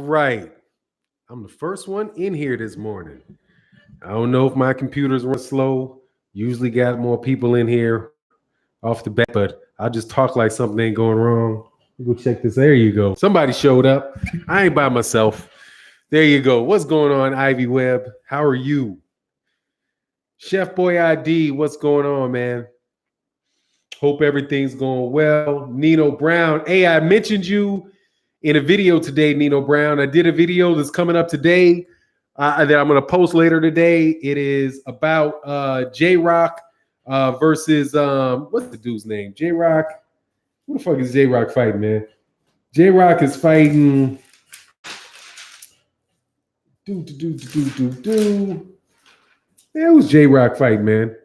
right. I'm the first one in here this morning. I don't know if my computer's run slow. Usually got more people in here off the bat, but I just talk like something ain't going wrong. Go check this. There you go. Somebody showed up. I ain't by myself. There you go. What's going on, Ivy Webb? How are you? Chef Boy ID, what's going on, man? Hope everything's going well. Nino Brown. Hey, I mentioned you in a video today, Nino Brown. I did a video that's coming up today that I'm going to post later today. It is about J-Rock versus, what's the dude's name? J-Rock. Who the fuck is J-Rock fighting, man? J-Rock is fighting. Yeah, who's J-Rock fighting, man?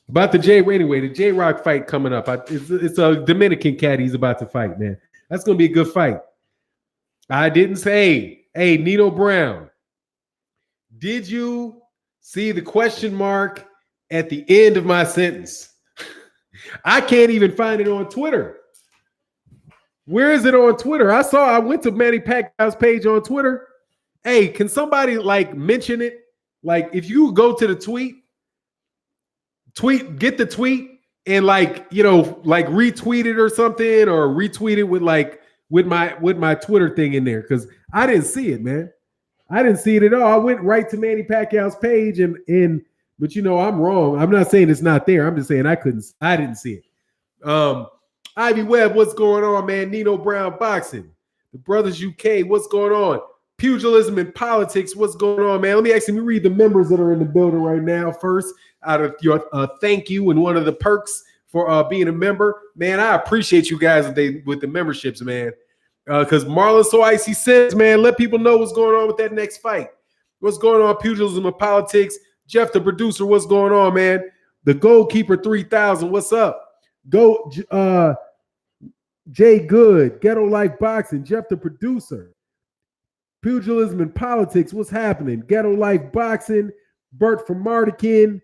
About the the J-Rock fight coming up. It's a Dominican cat he's about to fight, man. That's going to be a good fight. I didn't say, hey, Nino Brown, did you see the question mark at the end of my sentence? I can't even find it on Twitter. Where is it on Twitter? I went to Manny Pacquiao's page on Twitter. Hey, can somebody mention it? If you go to the tweet, get the tweet and retweet it or something, or retweet it with my Twitter thing in there, because I didn't see it, man. I didn't see it at all. I went right to Manny Pacquiao's page but I'm wrong. I'm not saying it's not there. I'm just saying I didn't see it. Ivy Webb, what's going on, man? Nino Brown Boxing, the Brothers UK, what's going on? Pugilism and Politics, what's going on, man? Let me read the members that are in the building right now first, out of your thank you and one of the perks for being a member. Man, I appreciate you guys with the memberships, man. Because Marlon So Icy says, man, let people know what's going on with that next fight. What's going on, Pugilism and Politics? Jeff, the producer, what's going on, man? The Goalkeeper 3000, what's up? Go, Jay Good, Ghetto Life Boxing, Jeff, the producer. Pugilism and Politics, what's happening? Ghetto Life Boxing, Bert from Mardikin,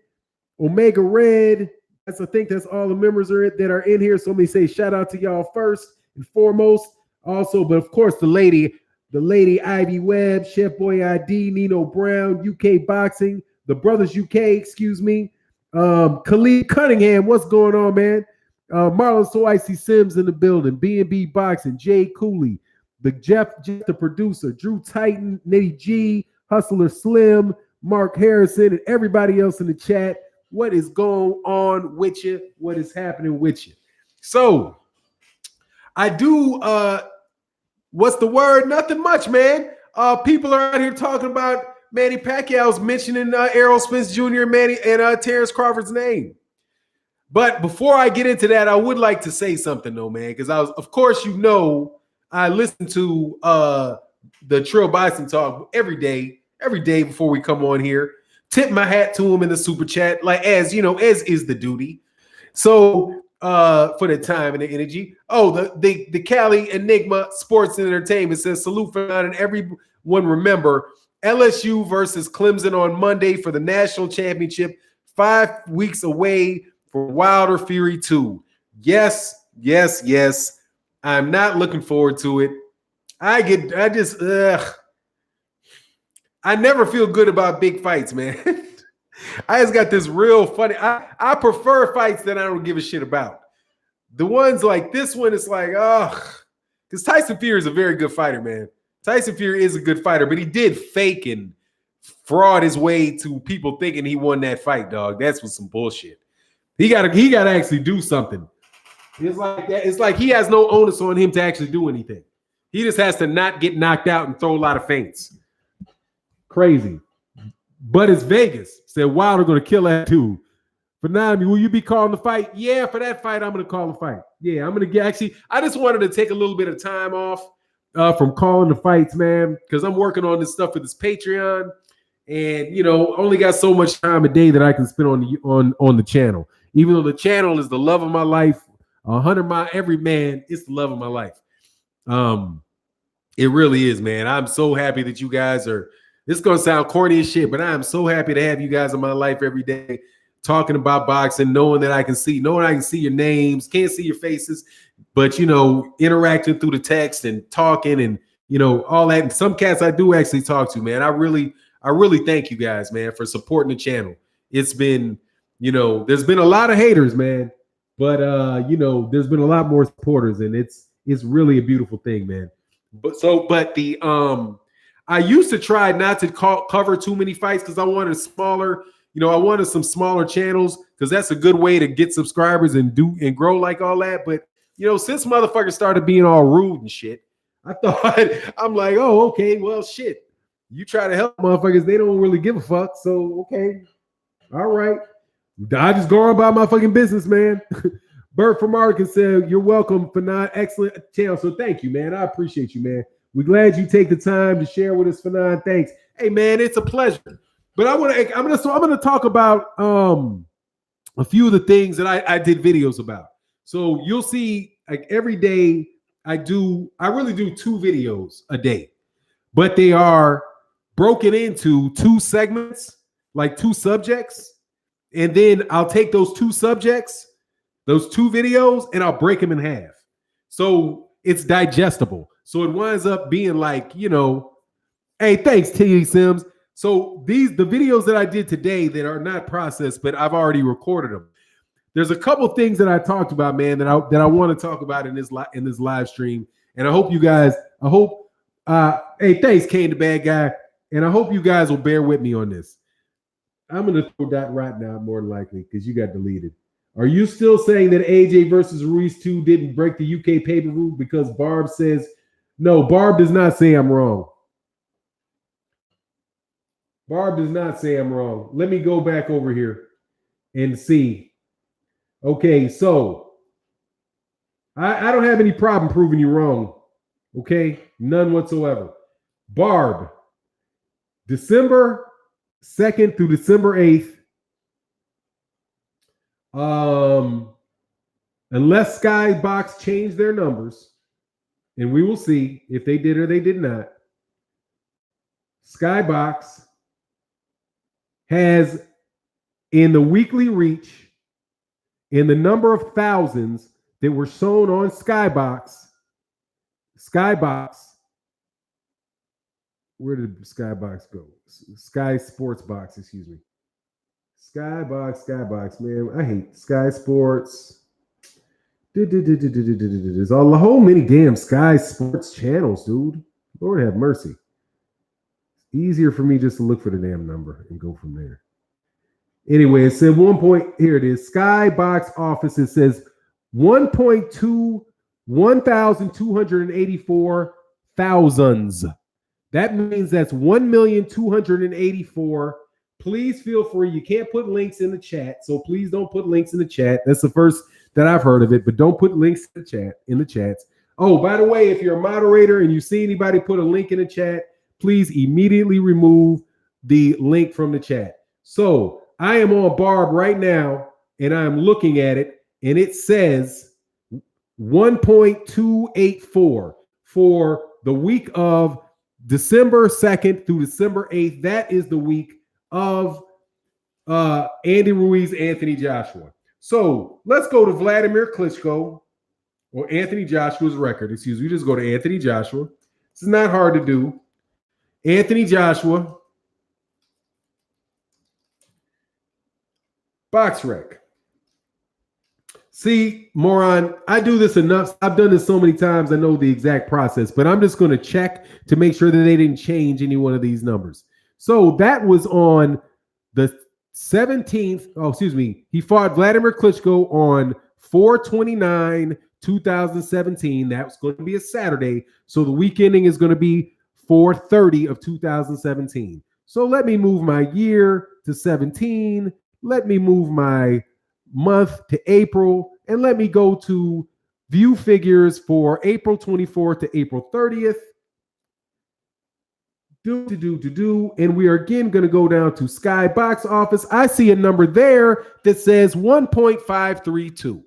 Omega Red. I think that's all the members that are in here. So let me say shout out to y'all first and foremost. Also, but of course, the lady Ivy Webb, Chef Boy ID, Nino Brown, UK Boxing, the Brothers UK, excuse me. Khalid Cunningham, what's going on, man? Marlon So Icy Sims in the building, B&B Boxing, Jay Cooley, the Jeff the producer, Drew Titan, Nitty G, Hustler Slim, Mark Harrison, and everybody else in the chat. What is going on with you? What is happening with you? So I do what's the word? Nothing much, man. People are out here talking about Manny Pacquiao's mentioning Errol Spence Jr. and Terrence Crawford's name. But before I get into that, I would like to say something though, man, because I listen to the Trill Bison Talk every day before we come on here. Tip my hat to him in the super chat, as is the duty. So for the time and the energy. Oh, the Cali Enigma Sports and Entertainment says salute for that, and everyone remember LSU versus Clemson on Monday for the national championship. 5 weeks away for Wilder Fury 2. Yes. I'm not looking forward to it. I never feel good about big fights, man. I just got this real funny. I prefer fights that I don't give a shit about. The ones like this one, it's because Tyson Fury is a very good fighter, man. Tyson Fury is a good fighter, but he did fake and fraud his way to people thinking he won that fight, dog. That's was some bullshit. He got to actually do something. It's like that. It's like he has no onus on him to actually do anything. He just has to not get knocked out and throw a lot of feints. Crazy. But it's Vegas. Said Wilder going to kill that too. But now, will you be calling the fight? Yeah, for that fight, I'm going to call the fight. Yeah, I'm going to I just wanted to take a little bit of time off from calling the fights, man, because I'm working on this stuff with this Patreon, and only got so much time a day that I can spend on the channel. Even though the channel is the love of my life, 100 mile every man, it's the love of my life. It really is, man. I'm so happy that you guys are. This is gonna sound corny as shit, but I am so happy to have you guys in my life every day, talking about boxing, knowing I can see your names, can't see your faces, but interacting through the text and talking and you know, all that. And some cats I do actually talk to, man. I really thank you guys, man, for supporting the channel. It's been, you know, there's been a lot of haters, man, but you know, there's been a lot more supporters, and it's really a beautiful thing, man. But the I used to try not to cover too many fights because I wanted smaller, you know, I wanted some smaller channels because that's a good way to get subscribers and grow like all that. But you know, since motherfuckers started being all rude and shit, I thought I'm like, oh, okay, well, shit. You try to help motherfuckers, they don't really give a fuck. So okay, all right. I just go on about my fucking business, man. Bert from Arkansas said, you're welcome, Fanon. Excellent channel. So thank you, man. I appreciate you, man. We're glad you take the time to share with us, Fanon. Thanks. Hey, man, it's a pleasure. But I'm gonna talk about a few of the things that I did videos about. So you'll see, like, every day I really do 2 videos a day, but they are broken into 2 segments, like 2 subjects. And then I'll take those 2 subjects, those 2 videos, and I'll break them in half. So it's digestible. So it winds up being like, you know, hey, thanks, T. Sims. So the videos that I did today that are not processed, but I've already recorded them. There's a couple things that I talked about, man, that I want to talk about in this live stream. And I hope you guys, hey, thanks, Kane the Bad Guy. And I hope you guys will bear with me on this. I'm going to throw that right now, more than likely, because you got deleted. Are you still saying that AJ versus Ruiz 2 didn't break the UK pay-per-view because Barb says, no, Barb does not say I'm wrong. Barb does not say I'm wrong. Let me go back over here and see. Okay, so I don't have any problem proving you wrong. Okay, none whatsoever. Barb, December 2nd through December 8th, unless Skybox changed their numbers, and we will see if they did or they did not. Skybox has, in the weekly reach, in the number of thousands that were shown on Skybox, where did Skybox go? Sky Sports Box, excuse me. Skybox, man. I hate Sky Sports. There's a whole many damn Sky Sports channels, dude. Lord have mercy. It's easier for me just to look for the damn number and go from there. Anyway, it said 1 point. Here it is. Skybox office. It says 1,284 thousands. That means that's 1,284,000. Please feel free. You can't put links in the chat, so please don't put links in the chat. That's the first that I've heard of it, but don't put links in the chats. Oh, by the way, if you're a moderator and you see anybody put a link in the chat, please immediately remove the link from the chat. So I am on Barb right now, and I'm looking at it, and it says 1.284 for the week of December 2nd through December 8th. That is the week of Andy Ruiz, Anthony Joshua. So let's go to Vladimir Klitschko, or Anthony Joshua's record. Excuse me. We just go to Anthony Joshua. This is not hard to do. Anthony Joshua, box rec. See, moron, I do this enough. I've done this so many times. I know the exact process, but I'm just going to check to make sure that they didn't change any one of these numbers. So that was on the 17th. Oh, excuse me. He fought Vladimir Klitschko on 4/29/2017. That was going to be a Saturday. So the week ending is going to be 4/30/2017. So let me move my year to 17. Let me move my month to April, and let me go to view figures for April 24th to April 30th. And we are again going to go down to Sky Box Office. I see a number there that says 1.532.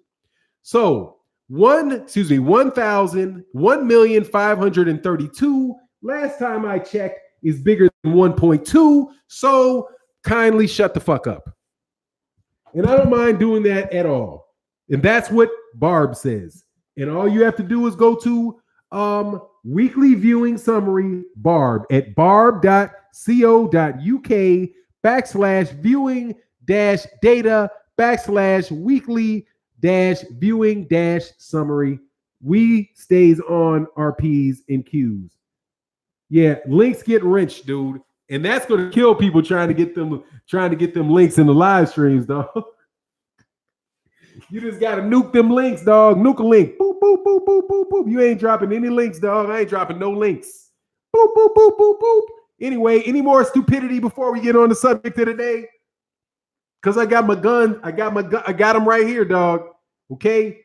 So 1,532 last time I checked is bigger than 1.2. So kindly shut the fuck up. And I don't mind doing that at all. And that's what Barb says. And all you have to do is go to weekly viewing summary barb at barb.co.uk/viewing data /weekly viewing summary. We stays on our P's and Q's. Yeah, links get wrenched, dude. And that's gonna kill people trying to get them links in the live streams, dog. You just gotta nuke them links, dog. Nuke a link. Boop, boop, boop, boop, boop, boop. You ain't dropping any links, dog. I ain't dropping no links. Boop, boop, boop, boop, boop. Anyway, any more stupidity before we get on the subject of the day? Because I got my gun. I got them right here, dog. Okay?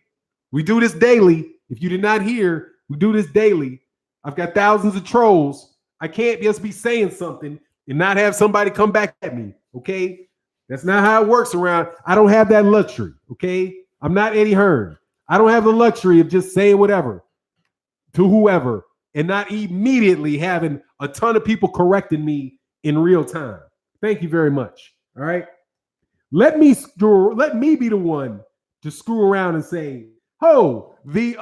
We do this daily. If you did not hear, we do this daily. I've got thousands of trolls. I can't just be saying something and not have somebody come back at me. Okay? That's not how it works around. I don't have that luxury. Okay? I'm not Eddie Hearn. I don't have the luxury of just saying whatever to whoever and not immediately having a ton of people correcting me in real time. Thank you very much. All right. Let me be the one to screw around and say, oh, the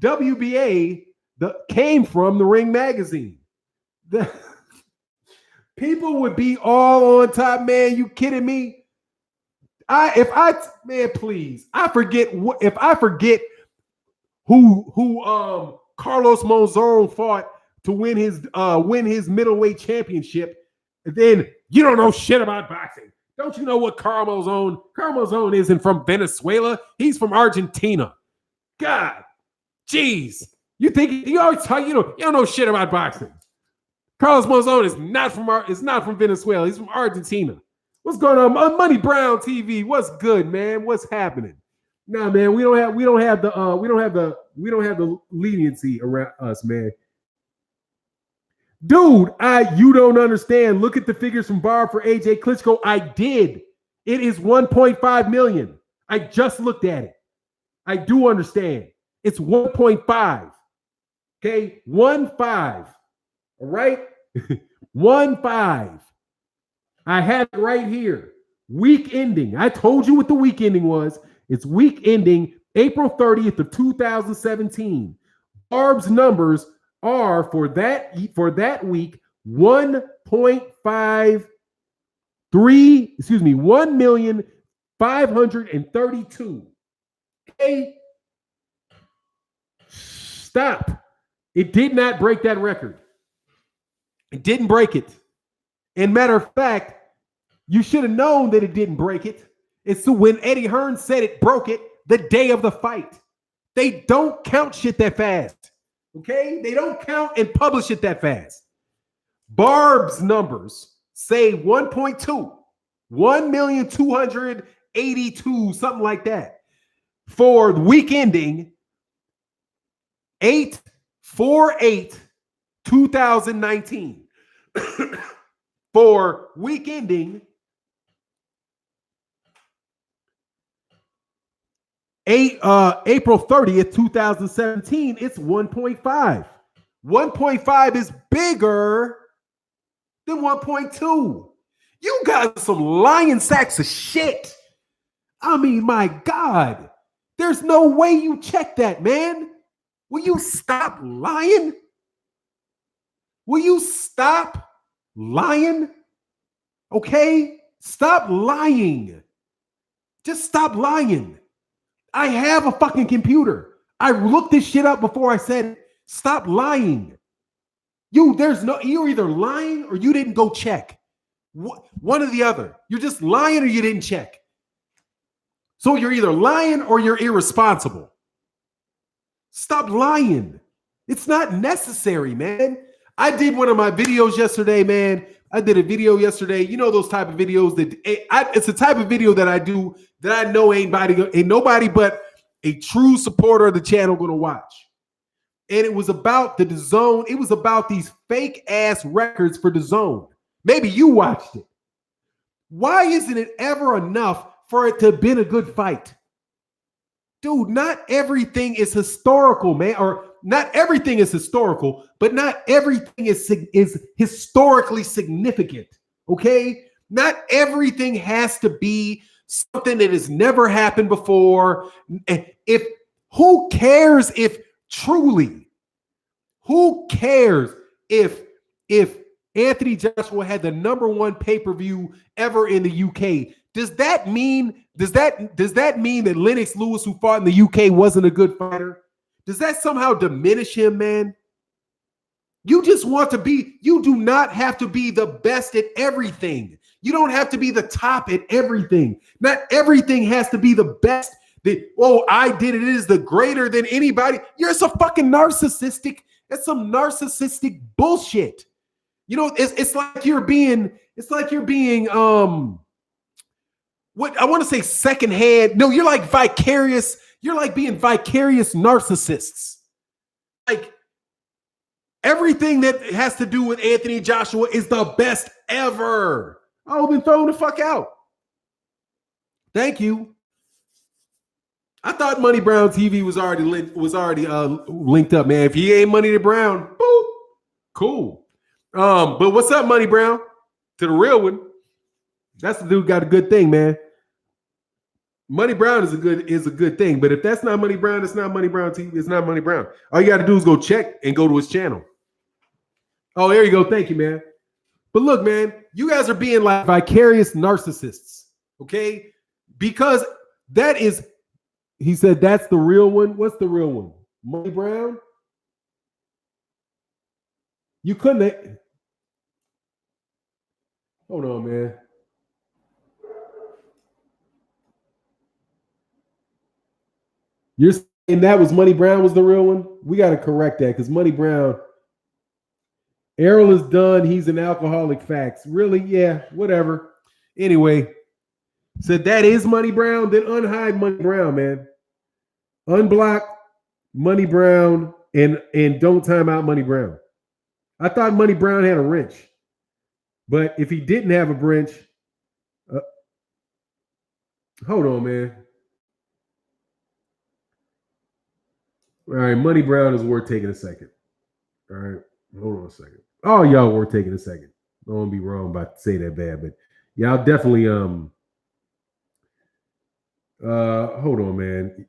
WBA came from the Ring magazine. People would be all on top, man. You kidding me? Please. I forget who Carlos Monzon fought to win his middleweight championship. And then you don't know shit about boxing. Don't you know what Carlos Monzon isn't from Venezuela? He's from Argentina. God, jeez. You always talk, you don't know shit about boxing. Carlos Monzon is not from Venezuela. He's from Argentina. What's going on? Money Brown TV. What's good, man? What's happening? Nah, man, we don't have the leniency around us, man. Dude, you don't understand. Look at the figures from Barb for AJ Klitschko. I did. It is 1.5 million. I just looked at it. I do understand. It's 1.5. Okay, 1.5. All right, 1.5. I have it right here. Week ending. I told you what the week ending was. It's week ending April 30th of 2017. Barb's numbers are for that week 1,532,000. Okay. Stop. It did not break that record. It didn't break it. And matter of fact, you should have known that it didn't break it. It's when Eddie Hearn said it broke it the day of the fight. They don't count shit that fast. Okay? They don't count and publish it that fast. Barb's numbers say 1.2, 1,282,000, something like that. For the week ending 8/4/8/2019. For week ending April 30th, 2017, it's 1.5. 1.5 is bigger than 1.2. You guys are some lying sacks of shit. I mean, my God. There's no way you check that, man. Will you stop lying? Will you stop lying? Okay? Stop lying. Just stop lying. I have a fucking computer. I looked this shit up before I said it. Stop lying. You're either lying or you didn't go check. One or the other. You're just lying or you didn't check. So you're either lying or you're irresponsible. Stop lying. It's not necessary, man. I did one of my videos yesterday, man. I did a video yesterday. You know those type of videos it's the type of video that I do that I know ain't nobody but a true supporter of the channel going to watch. And it was about the DAZN. It was about these fake ass records for DAZN. Maybe you watched it. Why isn't it ever enough for it to have been a good fight? Dude, not everything is historical, man. Or not everything is historical, but not everything is historically significant. Okay? Not everything has to be something that has never happened before. Who cares if truly? Who cares if Anthony Joshua had the #1 pay-per-view ever in the UK? Does that mean that Lennox Lewis, who fought in the UK, wasn't a good fighter? Does that somehow diminish him, man? You just want to be, you do not have to be the best at everything. You don't have to be the top at everything. Not everything has to be the best. I did it is the greater than anybody. You're so fucking narcissistic. That's some narcissistic bullshit. You know, it's like you're being what I want to say secondhand. No, you're like vicarious. You're like being vicarious narcissists. Like, everything that has to do with Anthony Joshua is the best ever. Oh, then throw him the fuck out. Thank you. I thought Money Brown TV was already linked up, man. If he ain't Money to Brown, boop, cool. But what's up, Money Brown? To the real one. That's the dude got a good thing, man. Money Brown is a good thing, but if that's not Money Brown, it's not Money Brown TV. It's not Money Brown. All you got to do is go check and go to his channel. Oh, there you go. Thank you, man. But look, man, you guys are being like vicarious narcissists, okay? Because that is, he said that's the real one. What's the real one? Money Brown? You couldn't. Hold on, man. You're saying that was Money Brown was the real one? We got to correct that because Money Brown, Errol is done. He's an alcoholic. Facts. Really? Yeah, whatever. Anyway, said that is Money Brown. Then unhide Money Brown, man. Unblock Money Brown and don't time out Money Brown. I thought Money Brown had a wrench. But if he didn't have a wrench, hold on, man. All right, Money Brown is worth taking a second. All right, hold on a second. Oh, y'all worth taking a second. I don't want to be wrong about to say that bad, but y'all definitely hold on, man.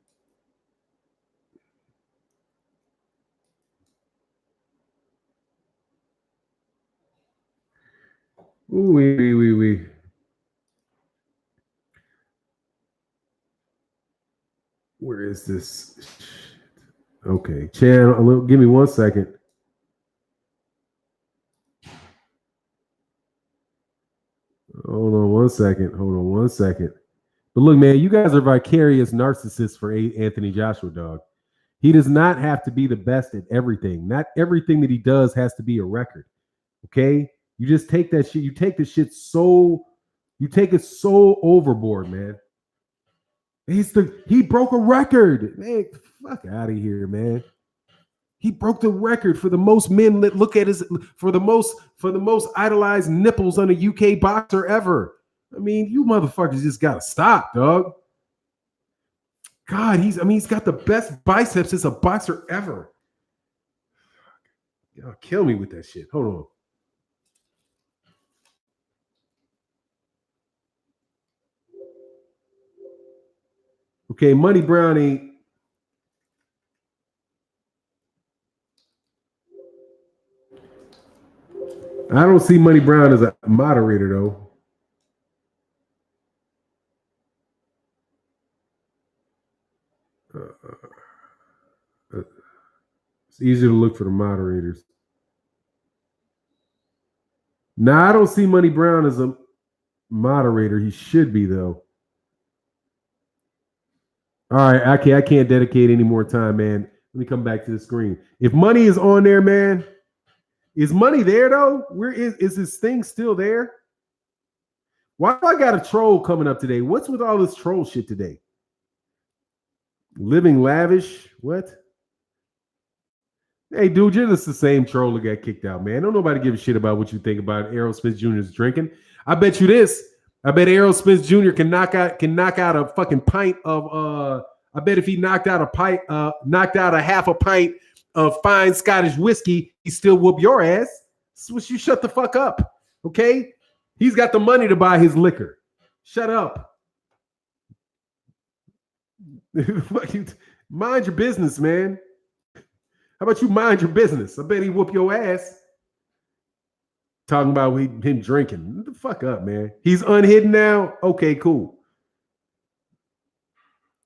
Ooh, wee. Where is this? Okay, channel. Give me 1 second. Hold on one second. But look, man, you guys are vicarious narcissists for Anthony Joshua, dog. He does not have to be the best at everything. Not everything that he does has to be a record. Okay? You just take that shit. You take the shit so overboard, man. He broke a record. Man, fuck out of here, man. He broke the record for the most men that look at his for the most idolized nipples on a UK boxer ever. I mean, you motherfuckers just gotta stop, dog. God, he's got the best biceps as a boxer ever. Y'all kill me with that shit. Hold on. Okay, Money Brown ain't. I don't see Money Brown as a moderator, though. It's easier to look for the moderators. Nah, I don't see Money Brown as a moderator. He should be, though. All right, I can't dedicate any more time, man. Let me come back to the screen. If Money is on there, man, is Money there, though? Where is his thing still there? Why do I got a troll coming up today? What's with all this troll shit today? Living lavish? What? Hey, dude, you're just the same troll that got kicked out, man. Don't nobody give a shit about what you think about Errol Spence Jr.'s drinking. I bet you this. I bet Errol Spence Jr. can knock out a fucking pint of I bet if he knocked out a half a pint of fine Scottish whiskey, he still whoop your ass. So you shut the fuck up. Okay? He's got the money to buy his liquor. Shut up. Mind your business, man. How about you mind your business? I bet he whoop your ass. Talking about him drinking. What the fuck up, man? He's unhidden now? Okay, cool.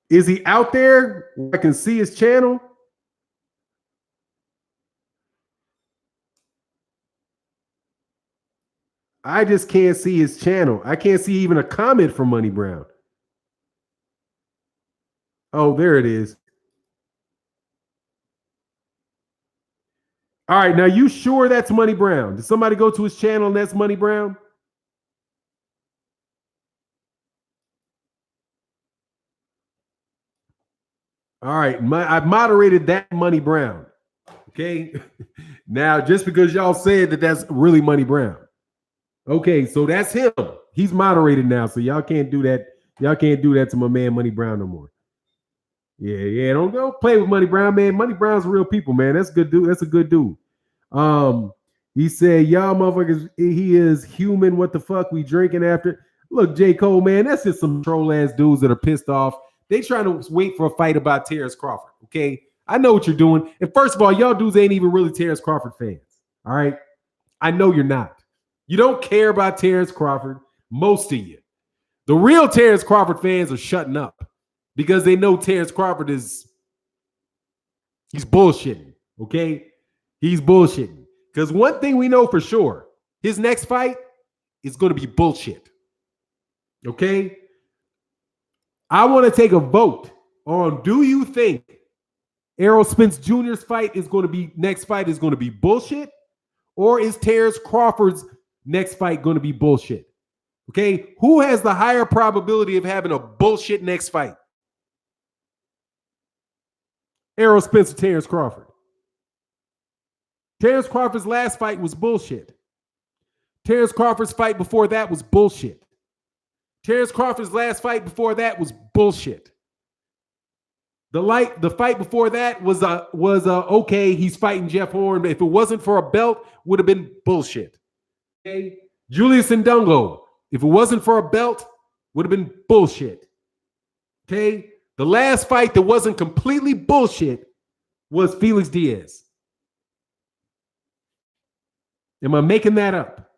Is he out there where I can see his channel? I just can't see his channel. I can't see even a comment from Money Brown. Oh, there it is. All right, now you sure that's Money Brown? Did somebody go to his channel and that's Money Brown? All right, I've moderated that Money Brown. Okay, now just because y'all said that that's really Money Brown. Okay, so that's him. He's moderated now, so y'all can't do that. Y'all can't do that to my man Money Brown no more. Yeah, don't play with Money Brown, man. Money Brown's real people, man. That's a good dude. That's a good dude. He said, y'all motherfuckers, he is human. What the fuck we drinking after? Look, J. Cole, man, that's just some troll ass dudes that are pissed off. They trying to wait for a fight about Terrence Crawford. Okay, I know what you're doing. And first of all, y'all dudes ain't even really Terrence Crawford fans. All right, I know you're not. You don't care about Terrence Crawford. Most of you, the real Terrence Crawford fans are shutting up because they know Terrence Crawford he's bullshitting. Okay, he's bullshitting. Because one thing we know for sure, his next fight is going to be bullshit. Okay? I want to take a vote on, do you think Errol Spence Jr.'s next fight is going to be bullshit? Or is Terrence Crawford's next fight going to be bullshit? Okay? Who has the higher probability of having a bullshit next fight? Errol Spence or Terrence Crawford? Terrence Crawford's last fight was bullshit. Terrence Crawford's fight before that was bullshit. Terrence Crawford's last fight before that was bullshit. The fight before that was okay, he's fighting Jeff Horn. If it wasn't for a belt, would have been bullshit. Okay? Julius Ndongo, if it wasn't for a belt, would have been bullshit. Okay? The last fight that wasn't completely bullshit was Felix Diaz. Am I making that up?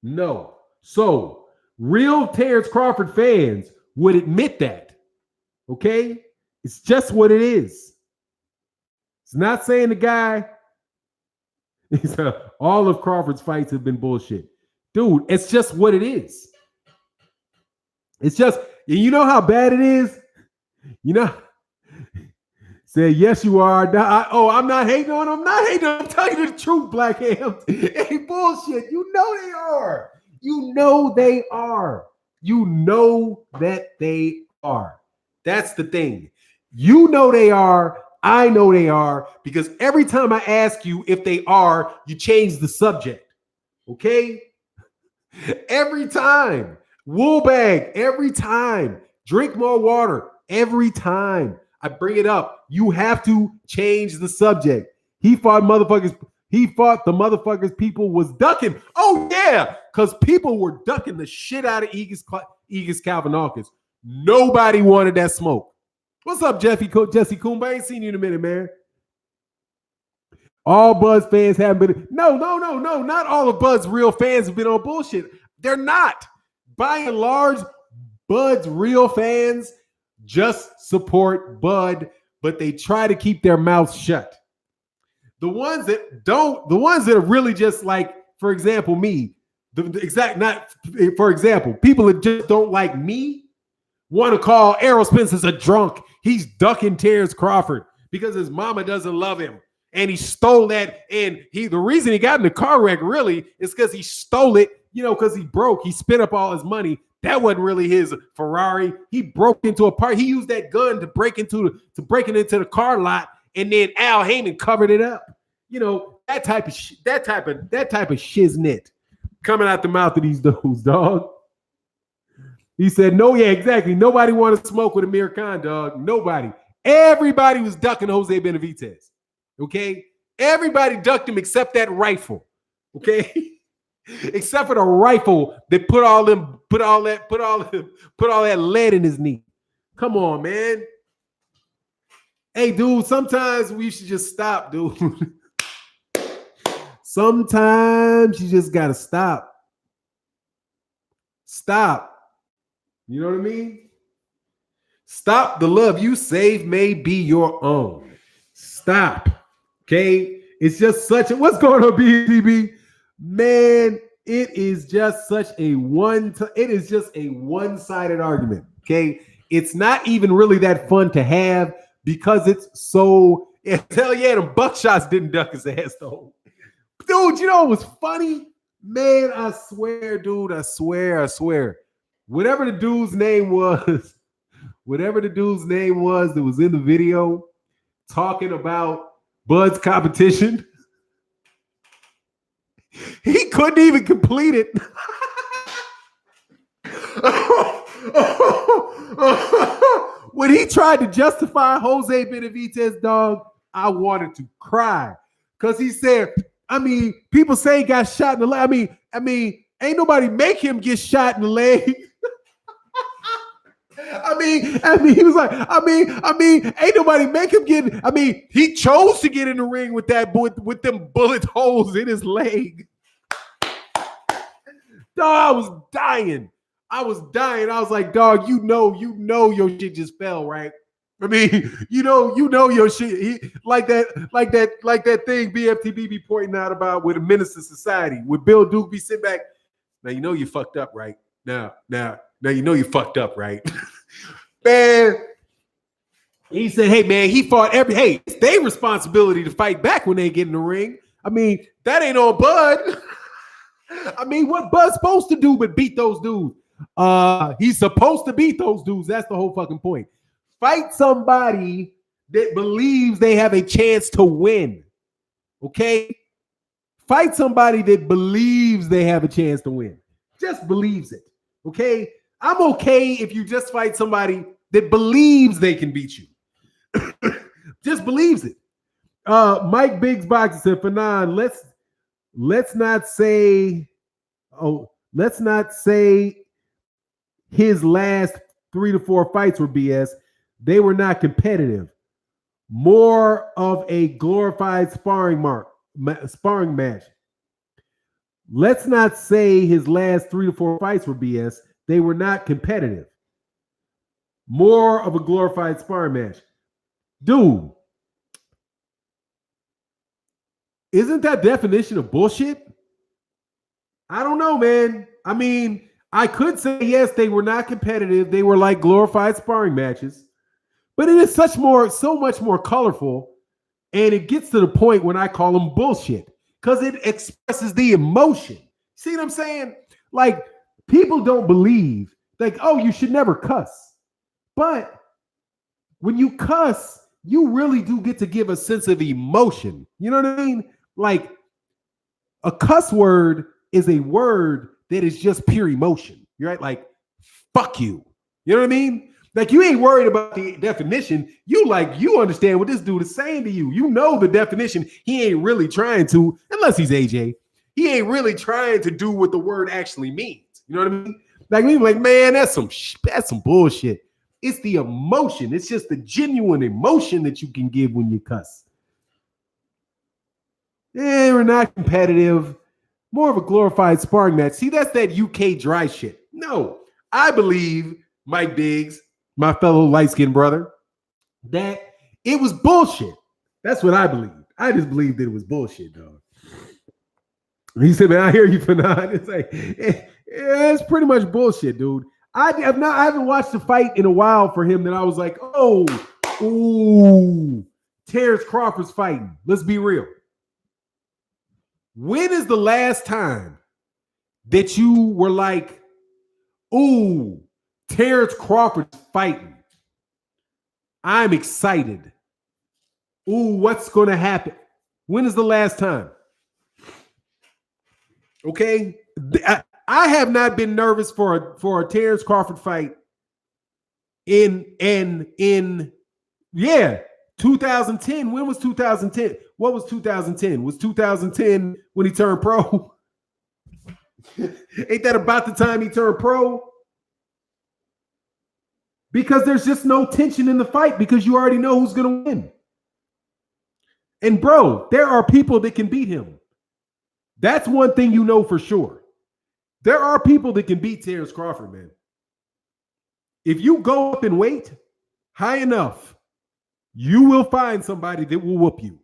No. So, real Terrence Crawford fans would admit that. Okay? It's just what it is. It's not saying the guy, all of Crawford's fights have been bullshit. Dude, it's just what it is. It's just, you know how bad it is? You know, say, yes, you are. I'm not hating on him. I'm not hating on him. I'm telling you the truth, Black Ham. It ain't bullshit. You know they are. You know they are. You know that they are. That's the thing. You know they are. I know they are. Because every time I ask you if they are, you change the subject. Okay? Every time. Woolbag. Every time. Drink more water. Every time I bring it up, you have to change the subject. He fought the motherfuckers people was ducking. Oh, yeah, because people were ducking the shit out of Aegis Kalvanakis. Nobody wanted that smoke. What's up, Jesse Coomba? I ain't seen you in a minute, man. All Buzz fans haven't been. No. Not all of Bud's real fans have been on bullshit. They're not. By and large, Bud's real fans just support Bud, but they try to keep their mouths shut. The ones that are really just like, for example, me, people that just don't like me want to call Errol Spence as a drunk. He's ducking Terrence Crawford because his mama doesn't love him. And he stole that. And the reason he got in the car wreck really is because he stole it, because he broke. He spent up all his money. That wasn't really his Ferrari. He broke into a part. He used that gun to break into the car lot, and then Al Heyman covered it up. That type of shiznit coming out the mouth of these dudes, dog. He said, "No, yeah, exactly. Nobody wanted to smoke with Amir Khan, dog. Nobody. Everybody was ducking Jose Benavidez. Okay, everybody ducked him except that rifle. Okay." Except for the rifle that put all that lead in his knee. Come on, man. Hey, dude, sometimes we should just stop, dude. Sometimes you just gotta stop. Stop. You know what I mean? Stop. The love you save may be your own. Stop. Okay? It's just such a what's going on, BTB? Man, it is just such a one-sided argument. Okay. It's not even really that fun to have because it's so hell yeah, them buckshots didn't duck his ass though. Dude, you know what was funny? Man, I swear, dude, I swear. Whatever the dude's name was that was in the video talking about Bud's competition, he couldn't even complete it. When he tried to justify Jose Benavidez, dog, I wanted to cry. Because he said, I mean, people say he got shot in the leg. I mean, ain't nobody make him get shot in the leg. I mean, he was like, I mean, ain't nobody make him get. I mean, he chose to get in the ring with that with them bullet holes in his leg. Dog, I was dying. I was like, dog, you know, your shit just fell, right? I mean, you know your shit. Like that thing BFTB be pointing out about with a menace to society, with Bill Duke be sitting back. Now you know you fucked up, right? Now you know you fucked up, right? Man, he said, hey man, he fought it's their responsibility to fight back when they get in the ring. I mean, that ain't on Bud. I mean, what Bud's supposed to do but beat those dudes? He's supposed to beat those dudes. That's the whole fucking point. Fight somebody that believes they have a chance to win. Okay? Fight somebody that believes they have a chance to win. Just believes it. Okay? I'm okay if you just fight somebody that believes they can beat you. Just believes it. Mike Biggs Boxer said, Fanon, let's not say his last 3 to 4 fights were BS. They were not competitive. More of a glorified sparring match. Let's not say his last 3 to 4 fights were BS. They were not competitive. More of a glorified sparring match. Dude, isn't that definition of bullshit? I don't know, man. I mean, I could say, yes, they were not competitive. They were like glorified sparring matches. But it is so much more colorful. And it gets to the point when I call them bullshit. Because it expresses the emotion. See what I'm saying? Like, people don't believe, like, oh, you should never cuss. But when you cuss, you really do get to give a sense of emotion. You know what I mean? Like, a cuss word is a word that is just pure emotion. You're right? Like, fuck you. You know what I mean? Like, you ain't worried about the definition. You understand what this dude is saying to you. You know the definition. He ain't really trying to, unless he's AJ. He ain't really trying to do what the word actually means. You know what I mean? Like, man, that's some bullshit. It's the emotion. It's just the genuine emotion that you can give when you cuss. Yeah, we're not competitive. More of a glorified sparring match. See, that's that UK dry shit. No, I believe, Mike Biggs, my fellow light-skinned brother, that it was bullshit. That's what I believe. I just believe that it was bullshit, dog. He said, man, I hear you, Fanon. It's like, it's pretty much bullshit, dude. I haven't watched a fight in a while for him that I was like, Terrence Crawford's fighting. Let's be real. When is the last time that you were like, ooh, Terrence Crawford's fighting? I'm excited. Ooh, what's going to happen? When is the last time? Okay. I have not been nervous for a Terrence Crawford fight in 2010. When was 2010? What was 2010? Was 2010 when he turned pro? Ain't that about the time he turned pro? Because there's just no tension in the fight because you already know who's going to win. And bro, there are people that can beat him. That's one thing you know for sure. There are people that can beat Terrence Crawford, man. If you go up in weight high enough, you will find somebody that will whoop you.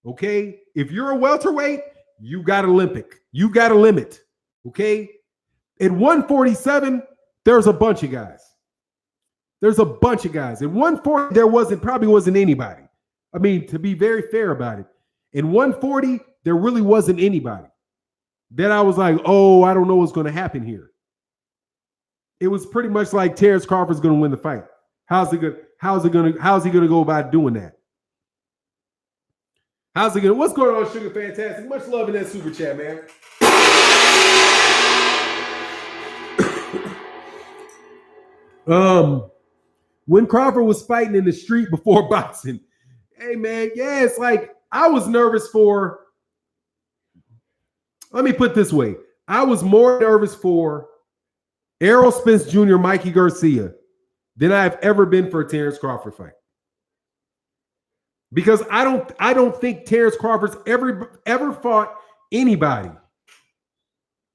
Okay? If you're a welterweight, you got Olympic. You got a limit. Okay? At 147, there's a bunch of guys. There's a bunch of guys. At 140, there probably wasn't anybody. I mean, to be very fair about it. In 140, there really wasn't anybody. Then I was like, oh, I don't know what's going to happen here. It was pretty much like Terrence Crawford's going to win the fight. How's he going to go about doing that? What's going on, Sugar Fantastic? Much love in that super chat, man. When Crawford was fighting in the street before boxing, hey man, yeah, it's like I was nervous for. Let me put it this way: I was more nervous for Errol Spence Jr., Mikey Garcia, than I've ever been for a Terrence Crawford fight. Because I don't think Terrence Crawford's ever fought anybody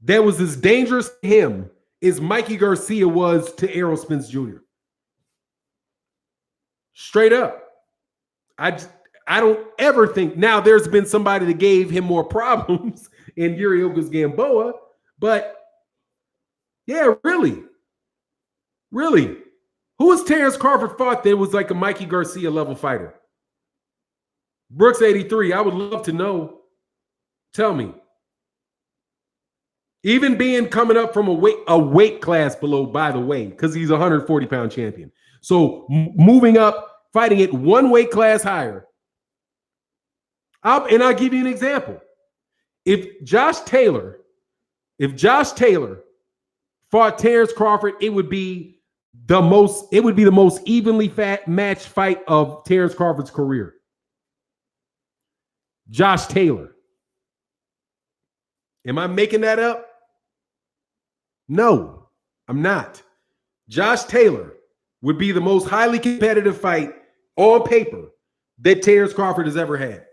that was as dangerous to him as Mikey Garcia was to Errol Spence Jr. Straight up. I don't ever think. Now, there's been somebody that gave him more problems in Yuriokas Gamboa, but yeah, really. Really. Who has Terrence Crawford fought that was like a Mikey Garcia level fighter? Brooks 83, I would love to know. Tell me. Even being coming up from a weight class below, by the way, because he's a 140-pound champion. So moving up, fighting at one weight class higher. I'll give you an example. If Josh Taylor fought Terrence Crawford, it would be the most evenly matched fight of Terrence Crawford's career. Josh Taylor. Am I making that up? No, I'm not. Josh Taylor would be the most highly competitive fight on paper that Terrence Crawford has ever had.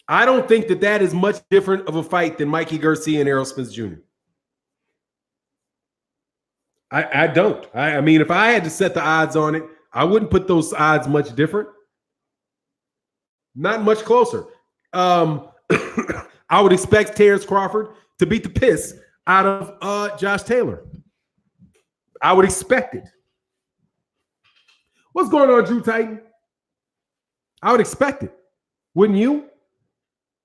I don't think that is much different of a fight than Mikey Garcia and Errol Spence Jr. I don't. I mean, if I had to set the odds on it, I wouldn't put those odds much different. Not much closer. I would expect Terrence Crawford to beat the piss out of Josh Taylor. I would expect it. What's going on, Drew Titan? I would expect it. Wouldn't you?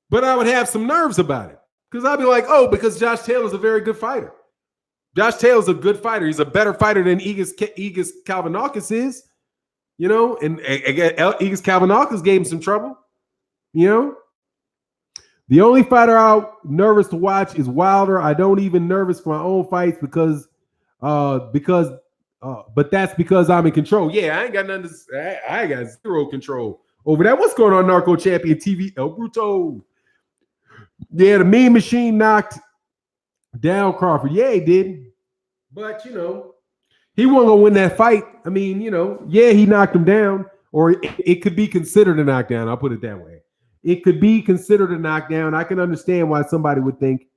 But I would have some nerves about it. Because I'd be like, oh, because Josh Taylor's a very good fighter. Josh Taylor's a good fighter. He's a better fighter than Egis Kalvanakis is. You know, and Egis Kalvanakis gave him some trouble. You know? The only fighter I'm nervous to watch is Wilder. I don't even nervous for my own fights but that's because I'm in control. Yeah, I ain't got nothing I got zero control over that. What's going on, Narco Champion TV? El Bruto. Yeah, the Mean Machine knocked down Crawford. Yeah, he did. But, you know, he wasn't going to win that fight. I mean, you know, yeah, he knocked him down, or it could be considered a knockdown. I'll put it that way. It could be considered a knockdown. I can understand why somebody would think.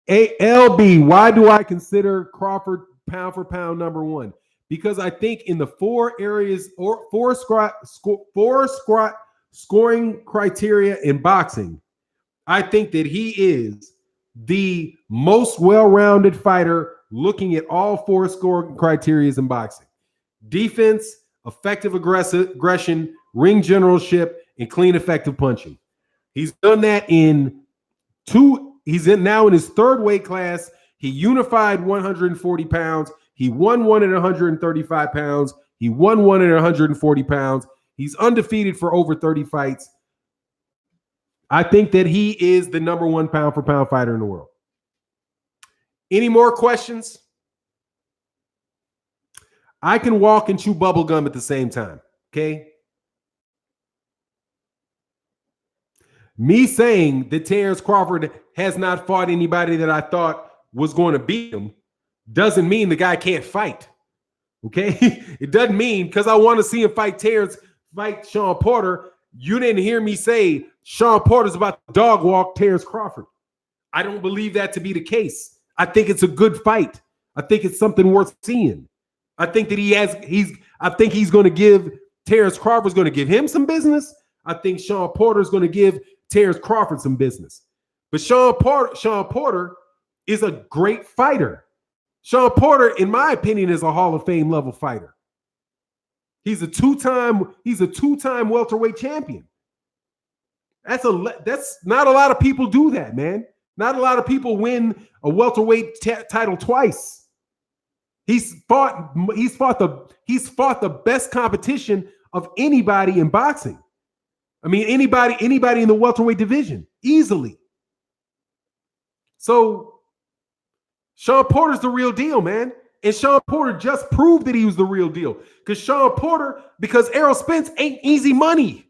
LB, why do I consider Crawford pound for pound number one? Because I think in the four areas or four scoring criteria in boxing, I think that he is the most well-rounded fighter looking at all four scoring criteria in boxing: defense, effective aggression, ring generalship, and clean, effective punching. He's done that in two. He's now in his third weight class. He unified 140 pounds. He won one at 135 pounds. He won one at 140 pounds. He's undefeated for over 30 fights. I think that he is the number one pound for pound fighter in the world. Any more questions? I can walk and chew bubble gum at the same time. Okay. Me saying that Terrence Crawford has not fought anybody that I thought was going to beat him doesn't mean the guy can't fight. Okay, it doesn't mean because I want to see him fight Sean Porter. You didn't hear me say Sean Porter's about to dog walk Terrence Crawford. I don't believe that to be the case. I think it's a good fight. I think it's something worth seeing. I think that I think he's going to give Terrence Crawford's going to give him some business. I think Sean Porter's going to give Terrence Crawford some business. But Sean Porter is a great fighter. Sean Porter, in my opinion, is a Hall of Fame level fighter. He's a two-time welterweight champion. That's not a lot of people do that, man. Not a lot of people win a welterweight title twice. He's fought the best competition of anybody in boxing. I mean, anybody in the welterweight division, easily. So Sean Porter's the real deal, man. And Sean Porter just proved that he was the real deal. Because Errol Spence ain't easy money.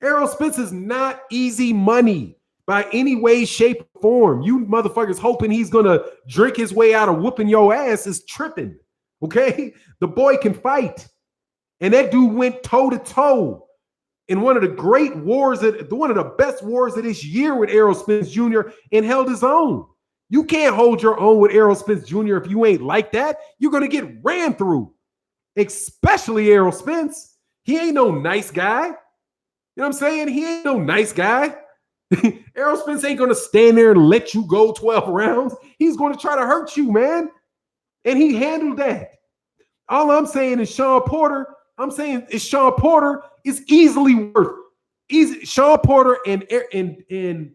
Errol Spence is not easy money by any way, shape, or form. You motherfuckers hoping he's going to drink his way out of whooping your ass is tripping. Okay? The boy can fight. And that dude went toe-to-toe in one of the great wars, one of the best wars of this year with Errol Spence Jr. and held his own. You can't hold your own with Errol Spence Jr. if you ain't like that. You're going to get ran through, especially Errol Spence. He ain't no nice guy. You know what I'm saying? He ain't no nice guy. Errol Spence ain't going to stand there and let you go 12 rounds. He's going to try to hurt you, man. And he handled that. All I'm saying is Sean Porter is easily worth. Sean Porter and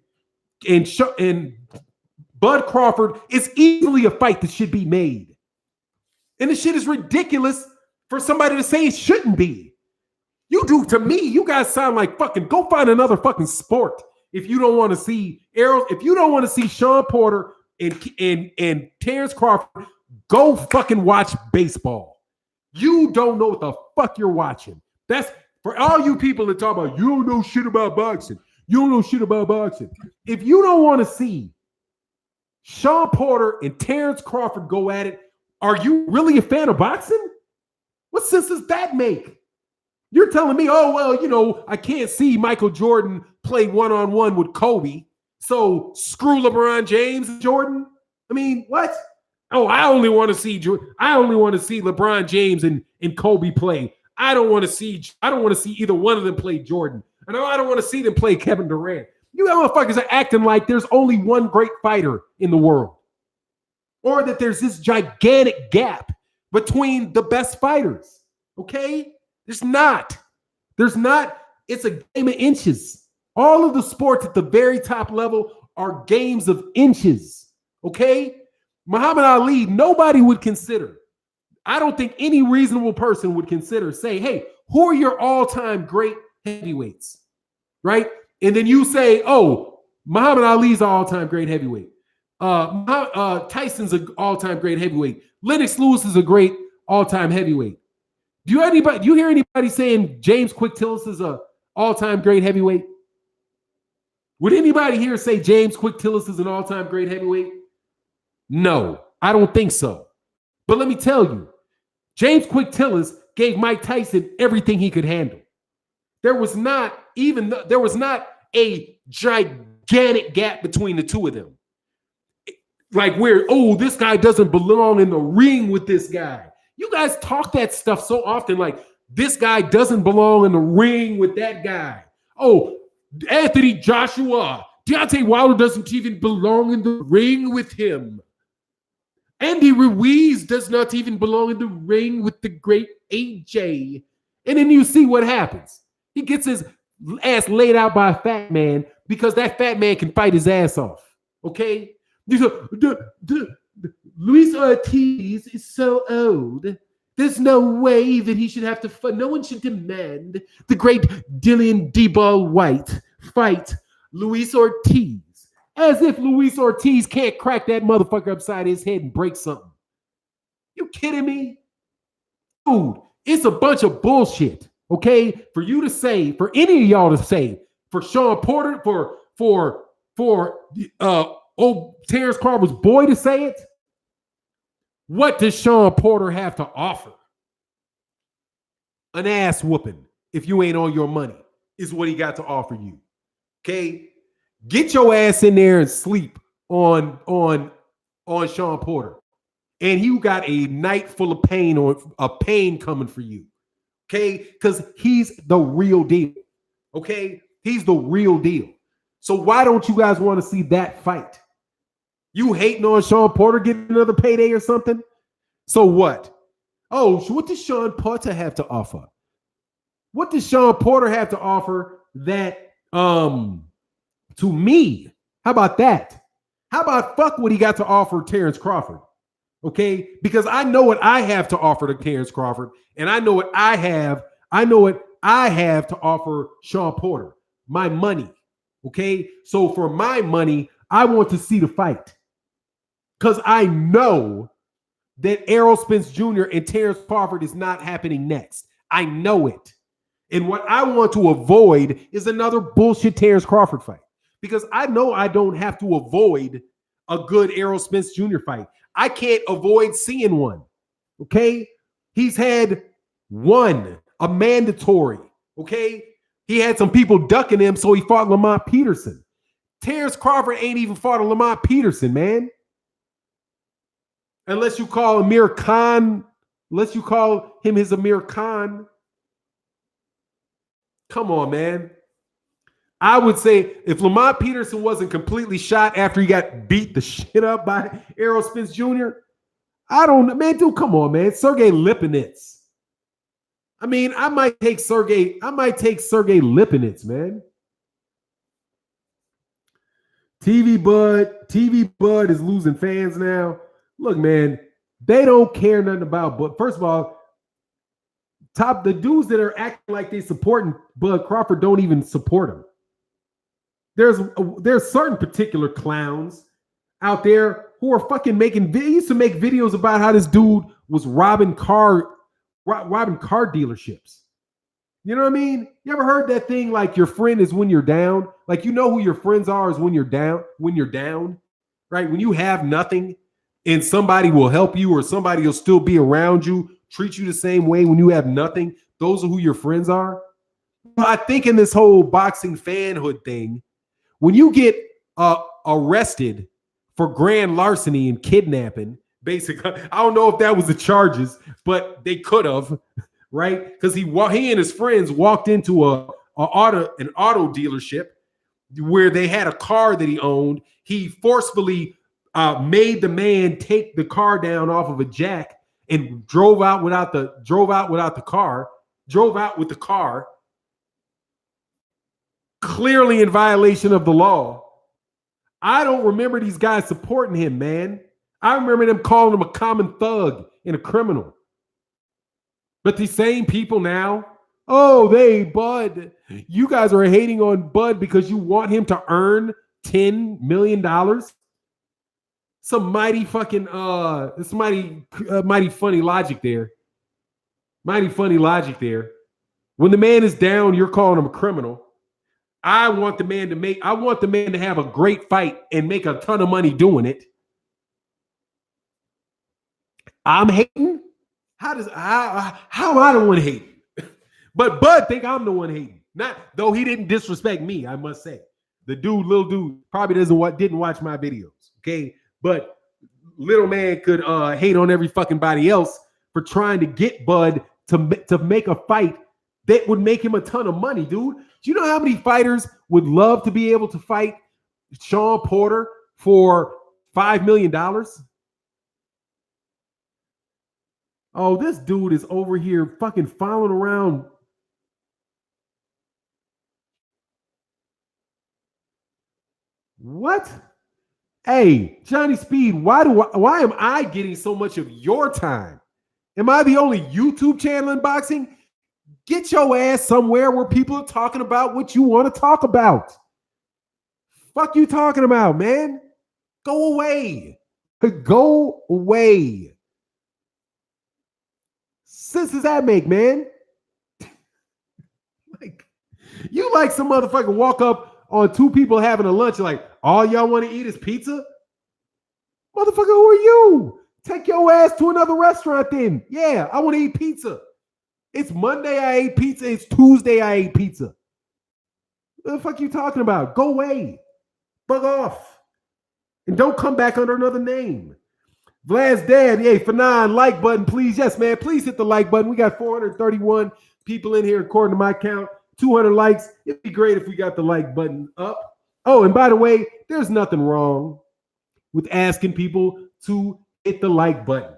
Bud Crawford is easily a fight that should be made. And the shit is ridiculous for somebody to say it shouldn't be. To me, you guys sound like fucking go find another fucking sport if you don't want to see Errol, if you don't want to see Sean Porter and Terrence Crawford, go fucking watch baseball. You don't know what the fuck you're watching. That's for all you people that talk about you don't know shit about boxing. You don't know shit about boxing. If you don't want to see Sean Porter and Terrence Crawford go at it, are you really a fan of boxing? What sense does that make? You're telling me, oh, well, I can't see Michael Jordan play one-on-one with Kobe, so screw LeBron James and Jordan? I mean, what? Oh, I only want to see LeBron James and Kobe play. I don't want to see either one of them play Jordan. And I don't want to see them play Kevin Durant. You motherfuckers are acting like there's only one great fighter in the world. Or that there's this gigantic gap between the best fighters. Okay? There's not. It's a game of inches. All of the sports at the very top level are games of inches. Okay? Muhammad Ali, nobody would consider. I don't think any reasonable person would say, hey, who are your all-time great heavyweights? Right? And then you say, oh, Muhammad Ali's an all-time great heavyweight. Tyson's an all-time great heavyweight. Lennox Lewis is a great all-time heavyweight. Do you hear anybody saying James Quick Tillis is an all-time great heavyweight? Would anybody here say James Quick Tillis is an all-time great heavyweight? No, I don't think so. But let me tell you, James Quick Tillis gave Mike Tyson everything he could handle. There was not a gigantic gap between the two of them. Like where, oh, this guy doesn't belong in the ring with this guy. You guys talk that stuff so often, like this guy doesn't belong in the ring with that guy. Oh, Anthony Joshua, Deontay Wilder doesn't even belong in the ring with him. Andy Ruiz does not even belong in the ring with the great AJ. And then you see what happens. He gets his ass laid out by a fat man because that fat man can fight his ass off. Okay? Luis Ortiz is so old. There's no way that he should have to fight. No one should demand the great Dillian D-Ball White fight Luis Ortiz. As if Luis Ortiz can't crack that motherfucker upside his head and break something. You kidding me? Dude, it's a bunch of bullshit. Okay? For you to say, for any of y'all to say, for Sean Porter, for Terrence Crawford's boy to say it, What does Sean Porter have to offer? An ass whooping if you ain't on your money is what he got to offer you. Okay? Get your ass in there and sleep on Sean Porter. And you got a night full of pain or a pain coming for you. Okay? Because he's the real deal. Okay? He's the real deal. So why don't you guys want to see that fight? You hating on Sean Porter getting another payday or something? So what? Oh, so what does Sean Porter have to offer? What does Sean Porter have to offer that to me? How about that? How about fuck what he got to offer Terrence Crawford? Okay? Because I know what I have to offer to Terrence Crawford, and I know what I have to offer Sean Porter. My money. Okay? So for my money, I want to see the fight. Because I know that Errol Spence Jr. and Terrence Crawford is not happening next. I know it. And what I want to avoid is another bullshit Terrence Crawford fight. Because I know I don't have to avoid a good Errol Spence Jr. fight. I can't avoid seeing one. Okay? He's had one, a mandatory. Okay? He had some people ducking him, so he fought Lamont Peterson. Terrence Crawford ain't even fought a Lamont Peterson, man. Unless you call Amir Khan, unless you call him his Amir Khan. Come on, man. I would say if Lamont Peterson wasn't completely shot after he got beat the shit up by Errol Spence Jr., I don't know, man, dude, come on, man. Sergey Lipinets. I mean, I might take Sergey Lipinets, man. TV Bud is losing fans now. Look, man, they don't care nothing about Bud. First of all, the dudes that are acting like they supporting Bud Crawford don't even support him. There's certain particular clowns out there who are fucking used to make videos about how this dude was robbing car dealerships. You know what I mean? You ever heard that thing like your friend is when you're down? Like, you know who your friends are is when you're down, right? When you have nothing and somebody will help you or somebody will still be around you, treat you the same way when you have nothing. Those are who your friends are. I think in this whole boxing fanhood thing, when you get arrested for grand larceny and kidnapping, basically, I don't know if that was the charges, but they could have, right? Because he and his friends walked into an auto dealership where they had a car that he owned. He forcefully made the man take the car down off of a jack and drove out with the car, clearly in violation of the law. I don't remember these guys supporting him, man. I remember them calling him a common thug and a criminal. But these same people now, Bud, you guys are hating on Bud because you want him to earn $10 million. Some mighty fucking mighty funny logic there. Mighty funny logic there. When the man is down, you're calling him a criminal. I want the man to have a great fight and make a ton of money doing it. I'm hating. How am I the one hating? But Bud think I'm the one hating. Not though he didn't disrespect me, I must say. The little dude, probably didn't watch my videos. Okay. But little man could hate on every fucking body else for trying to get Bud to make a fight that would make him a ton of money, dude. Do you know how many fighters would love to be able to fight Sean Porter for $5 million? Oh, this dude is over here fucking following around. What? Hey, Johnny Speed, why am I getting so much of your time? Am I the only YouTube channel in boxing? Get your ass somewhere where people are talking about what you want to talk about. Fuck you talking about, man? Go away. Go away. Sense does that make, man? Like, you like some motherfucker walk up on two people having a lunch, like, all y'all want to eat is pizza? Motherfucker, who are you? Take your ass to another restaurant then. Yeah, I want to eat pizza. It's Monday, I ate pizza. It's Tuesday, I ate pizza. What the fuck you talking about? Go away. Bug off. And don't come back under another name. Vlad's dad, yay, Fanon, like button, please. Yes, man, please hit the like button. We got 431 people in here according to my count. 200 likes. It'd be great if we got the like button up. Oh, and by the way, there's nothing wrong with asking people to hit the like button.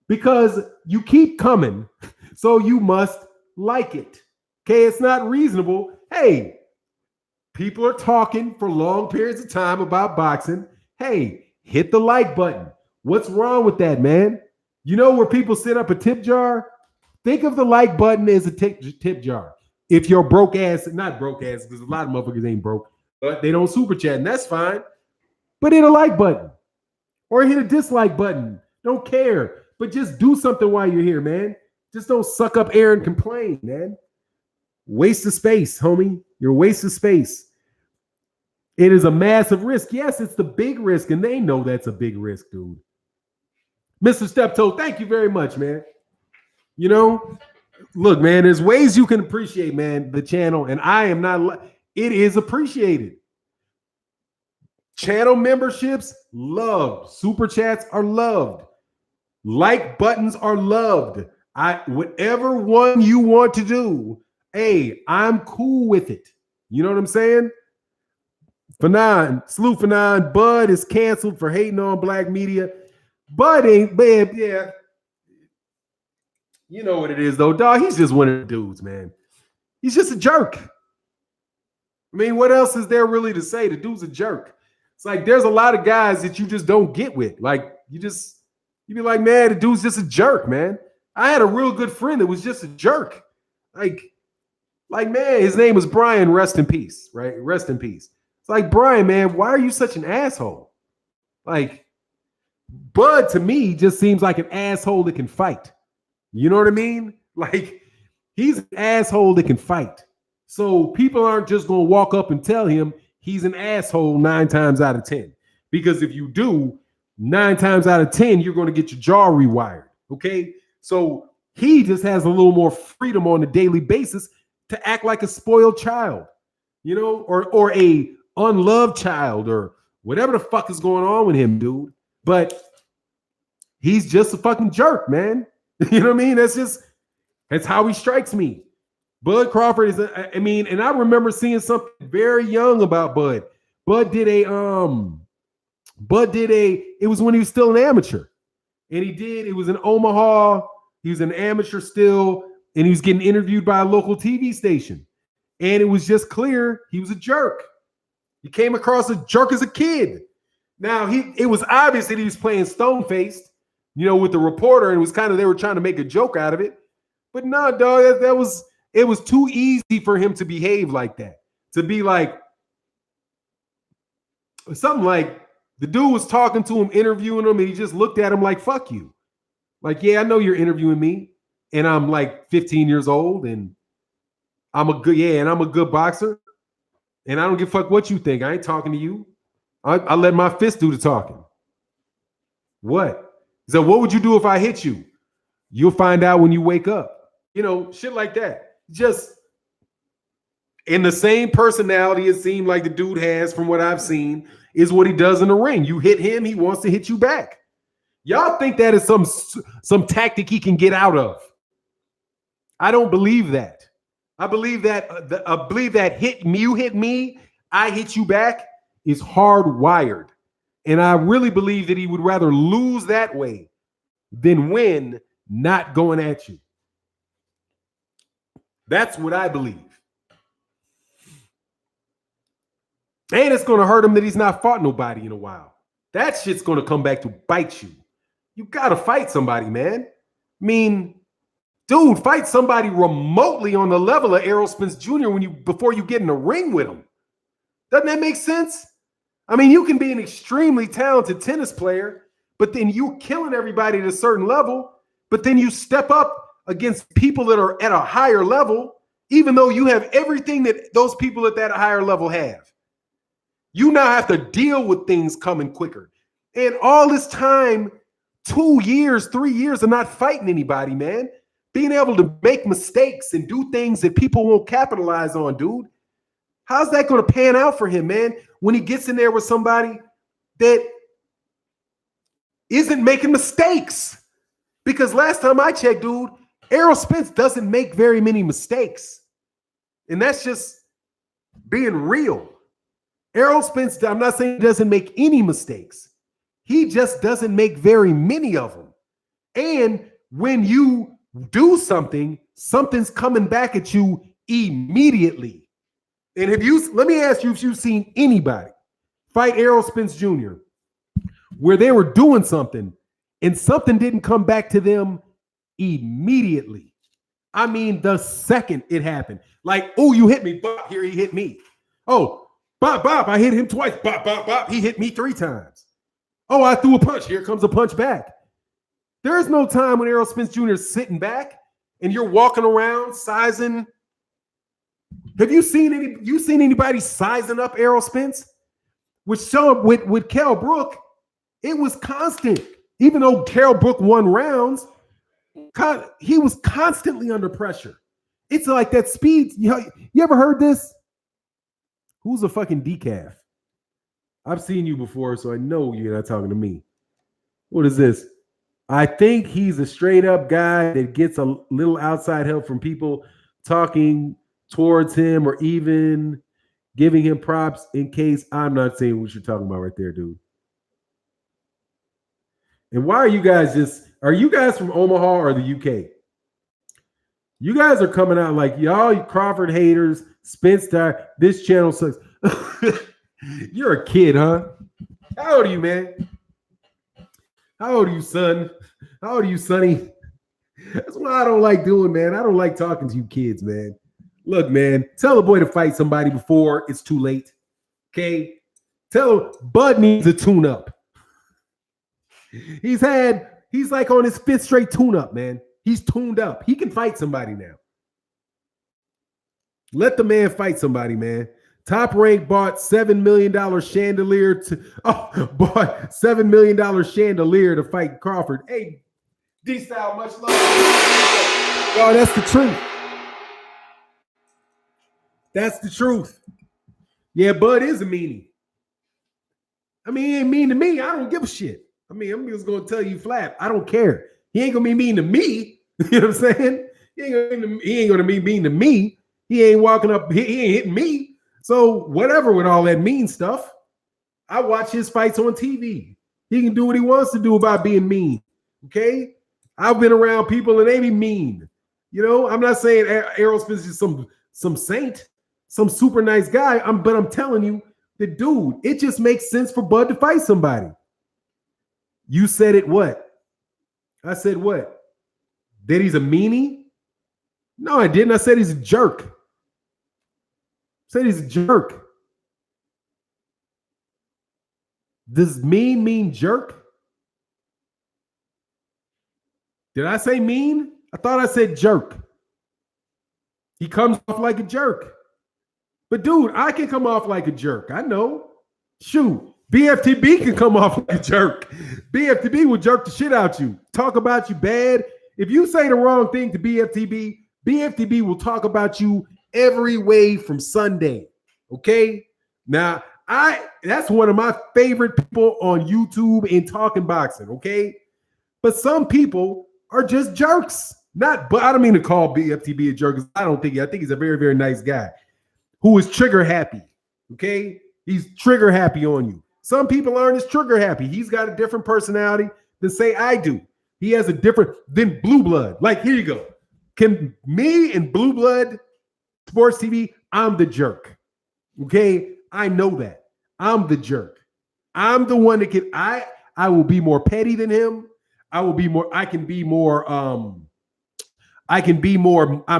Because you keep coming, so you must like it. Okay, it's not reasonable. Hey, people are talking for long periods of time about boxing. Hey, hit the like button. What's wrong with that, man? You know where people set up a tip jar? Think of the like button as a tip jar. If you're broke ass, not broke ass, because a lot of motherfuckers ain't broke, but they don't super chat, and that's fine. But hit a like button or hit a dislike button. Don't care. But just do something while you're here, man. Just don't suck up air and complain, man. Waste of space, homie. You're a waste of space. It is a massive risk. Yes, it's the big risk, and they know that's a big risk, dude. Mr. Steptoe, thank you very much, man. You know, look, man, there's ways you can appreciate, man, the channel, and I am not, it is appreciated. Channel memberships, loved. Super chats are loved. Like buttons are loved. Whatever one you want to do, hey, I'm cool with it. You know what I'm saying? Fanon, salute Fanon. Bud is canceled for hating on black media. Bud ain't bad, yeah. You know what it is, though, dog. He's just one of the dudes, man. He's just a jerk. I mean, what else is there really to say? The dude's a jerk. It's like there's a lot of guys that you just don't get with. Like, you be like, man, the dude's just a jerk, man. I had a real good friend that was just a jerk. Like, man, his name was Brian, rest in peace, right? Rest in peace. It's like, Brian, man, why are you such an asshole? Like, Bud, to me, just seems like an asshole that can fight. You know what I mean? Like, he's an asshole that can fight. So people aren't just going to walk up and tell him he's an asshole 9 times out of 10. Because if you do, 9 times out of 10, you're going to get your jaw rewired. Okay? So he just has a little more freedom on a daily basis to act like a spoiled child, you know, or a unloved child or whatever the fuck is going on with him, dude. But he's just a fucking jerk, man. You know what I mean? That's how he strikes me. Bud Crawford is, and I remember seeing something very young about Bud. Bud did it was when he was still an amateur. And it was in Omaha. He was an amateur still, and he was getting interviewed by a local TV station. And it was just clear he was a jerk. He came across a jerk as a kid. Now, it was obvious that he was playing stone-faced, you know, with the reporter, and it was kind of, they were trying to make a joke out of it. But no, dog, it was too easy for him to behave like that. To be like, something like, the dude was talking to him, interviewing him, and he just looked at him like, fuck you. Like, yeah, I know you're interviewing me, and I'm like 15 years old, and I'm a good boxer, and I don't give a fuck what you think. I ain't talking to you. I let my fist do the talking. What? So what would you do if I hit you? You'll find out when you wake up. You know, shit like that. Just in the same personality it seemed like the dude has, from what I've seen, is what he does in the ring. You hit him, he wants to hit you back. Y'all think that is some tactic he can get out of. I don't believe that. I believe that you hit me, I hit you back is hardwired. And I really believe that he would rather lose that way than win not going at you. That's what I believe. And it's going to hurt him that he's not fought nobody in a while. That shit's going to come back to bite you. You got to fight somebody, man. I mean, dude, fight somebody remotely on the level of Errol Spence Jr. before you get in the ring with him. Doesn't that make sense? I mean, you can be an extremely talented tennis player, but then you're killing everybody at a certain level, but then you step up against people that are at a higher level, even though you have everything that those people at that higher level have. You now have to deal with things coming quicker. And all this time, 2 years, 3 years of not fighting anybody, man. Being able to make mistakes and do things that people won't capitalize on, dude. How's that going to pan out for him, man? When he gets in there with somebody that isn't making mistakes. Because last time I checked, dude, Errol Spence doesn't make very many mistakes. And that's just being real. Errol Spence, I'm not saying he doesn't make any mistakes. He just doesn't make very many of them. And when you do something, something's coming back at you immediately. And let me ask you if you've seen anybody fight Errol Spence Jr. where they were doing something and something didn't come back to them immediately. I mean, the second it happened. Like, oh, you hit me, bop, here he hit me. Oh, bop, bop, I hit him twice, bop, bop, bop, he hit me 3 times. Oh, I threw a punch, here comes a punch back. There is no time when Errol Spence Jr. is sitting back and you're walking around sizing. Have you seen anybody sizing up Errol Spence? With Kell Brook, it was constant. Even though Kell Brook won rounds, he was constantly under pressure. It's like that speed. You ever heard this? Who's a fucking decaf? I've seen you before, so I know you're not talking to me. What is this? I think he's a straight up guy that gets a little outside help from people talking towards him or even giving him props in case I'm not saying what you're talking about right there, dude. And why are you guys from Omaha or the UK? You guys are coming out like y'all Crawford haters, Spence died, this channel sucks. You're a kid, huh? How old are you, man? How old are you, son? How old are you, sonny? That's what I don't like doing, man. I don't like talking to you kids, man. Look, man, tell a boy to fight somebody before it's too late. Okay? Tell him Bud needs a tune-up. He's like on his 5th straight tune-up, man. He's tuned up. He can fight somebody now. Let the man fight somebody, man. Top Rank bought $7 million chandelier bought $7 million chandelier to fight Crawford. Hey, D-Style, much love. Yo, that's the truth. That's the truth. Yeah, Bud is a meanie. I mean, he ain't mean to me. I don't give a shit. I mean, I'm just gonna tell you flat. I don't care. He ain't gonna be mean to me. You know what I'm saying? He ain't gonna be mean to me. He ain't walking up. He ain't hitting me. So whatever with all that mean stuff. I watch his fights on TV. He can do what he wants to do about being mean. Okay? I've been around people and they be mean. You know, I'm not saying Errol Spence is some saint, some super nice guy. But I'm telling you, the dude, it just makes sense for Bud to fight somebody. You said it what? I said what? That he's a meanie? No, I didn't. I said he's a jerk. I said he's a jerk. Does mean jerk? Did I say mean? I thought I said jerk. He comes off like a jerk. But dude, I can come off like a jerk. I know. Shoot. BFTB can come off like a jerk. BFTB will jerk the shit out you. Talk about you bad. If you say the wrong thing to BFTB, BFTB will talk about you every way from Sunday. Okay? Now, that's one of my favorite people on YouTube in talking boxing, okay? But some people are just jerks. But I don't mean to call BFTB a jerk. I think he's a very, very nice guy who is trigger happy. Okay? He's trigger happy on you. Some people aren't as trigger happy. He's got a different personality than say I do. He has a different than Blue Blood. Like, here you go. Can me and Blue Blood Sports TV, I'm the jerk. Okay? I know that. I'm the jerk. I'm the one that I will be more petty than him. I'm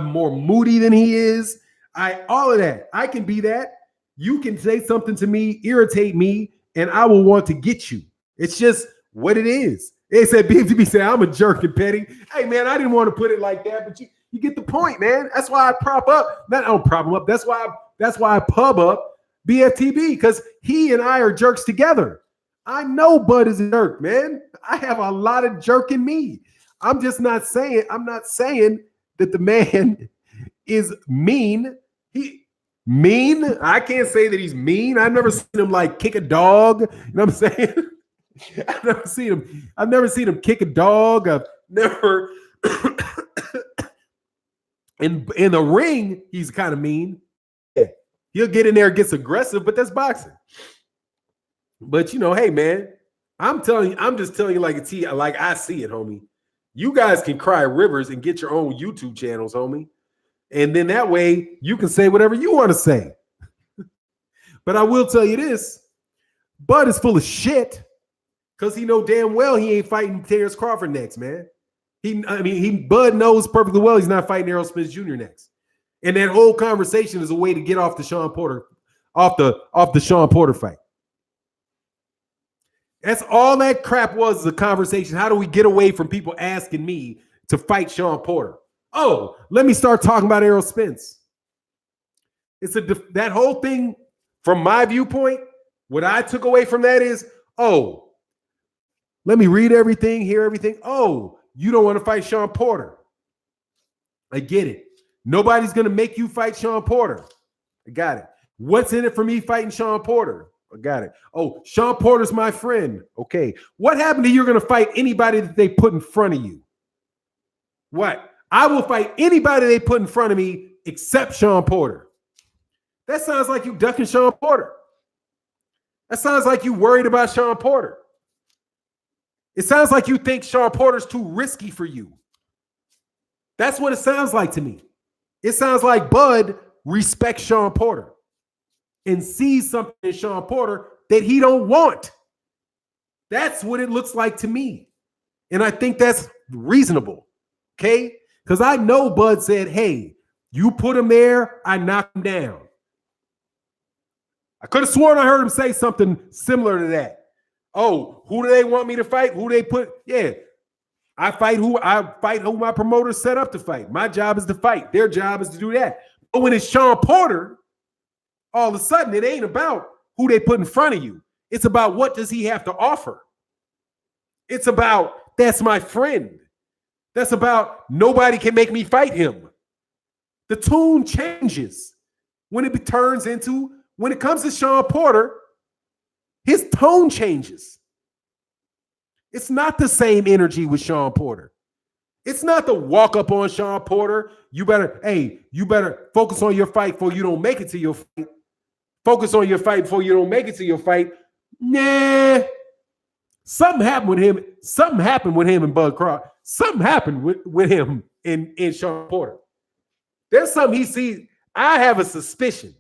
more moody than he is. All of that. I can be that. You can say something to me, irritate me, and I will want to get you. It's just what it is. They said BFTB said I'm a jerk and petty. Hey man, I didn't want to put it like that, but you get the point, man. That's why I prop up. I don't prop him up. That's why I pub up BFTB, because he and I are jerks together. I know Bud is a jerk, man. I have a lot of jerk in me. I'm not saying that the man is mean. He mean. I can't say that he's mean. I've never seen him like kick a dog. You know what I'm saying? I've never seen him kick a dog. I've never in the ring, he's kind of mean. He'll get in there and gets aggressive, but that's boxing. But hey, man, I'm just telling you like like I see it, homie. You guys can cry rivers and get your own YouTube channels, homie. And then that way you can say whatever you want to say. But I will tell you this, Bud is full of shit because he know damn well he ain't fighting Terrence Crawford next, man. Bud knows perfectly well he's not fighting Errol Spence Jr. next. And that whole conversation is a way to get off the Sean Porter, off the Sean Porter fight. That's all that crap was, the conversation. How do we get away from people asking me to fight Sean Porter? Oh, let me start talking about Errol Spence. That whole thing, from my viewpoint, what I took away from that is, oh, let me read everything, hear everything. Oh, you don't want to fight Sean Porter. I get it. Nobody's going to make you fight Sean Porter. I got it. What's in it for me fighting Sean Porter? I got it. Oh, Sean Porter's my friend. Okay. What happened to you're going to fight anybody that they put in front of you? What? I will fight anybody they put in front of me except Sean Porter. That sounds like you ducking Sean Porter. That sounds like you worried about Sean Porter. It sounds like you think Sean Porter's too risky for you. That's what it sounds like to me. It sounds like Bud respects Sean Porter and sees something in Sean Porter that he don't want. That's what it looks like to me. And I think that's reasonable, okay? Because I know Bud said, hey, you put him there, I knock him down. I could have sworn I heard him say something similar to that. Oh, who do they want me to fight? Who they put? Yeah, I fight who my promoter set up to fight. My job is to fight. Their job is to do that. But when it's Sean Porter, all of a sudden it ain't about who they put in front of you. It's about what does he have to offer. It's about that's my friend. That's about nobody can make me fight him. The tune changes when it comes to Sean Porter. His tone changes. It's not the same energy with Sean Porter. It's not the walk up on Sean Porter. You better focus on your fight before you don't make it to your fight. Focus on your fight before you don't make it to your fight. Nah. Something happened with him. Something happened with him and Bud Crawford. Something happened with him in Sean Porter. There's something he sees. I have a suspicion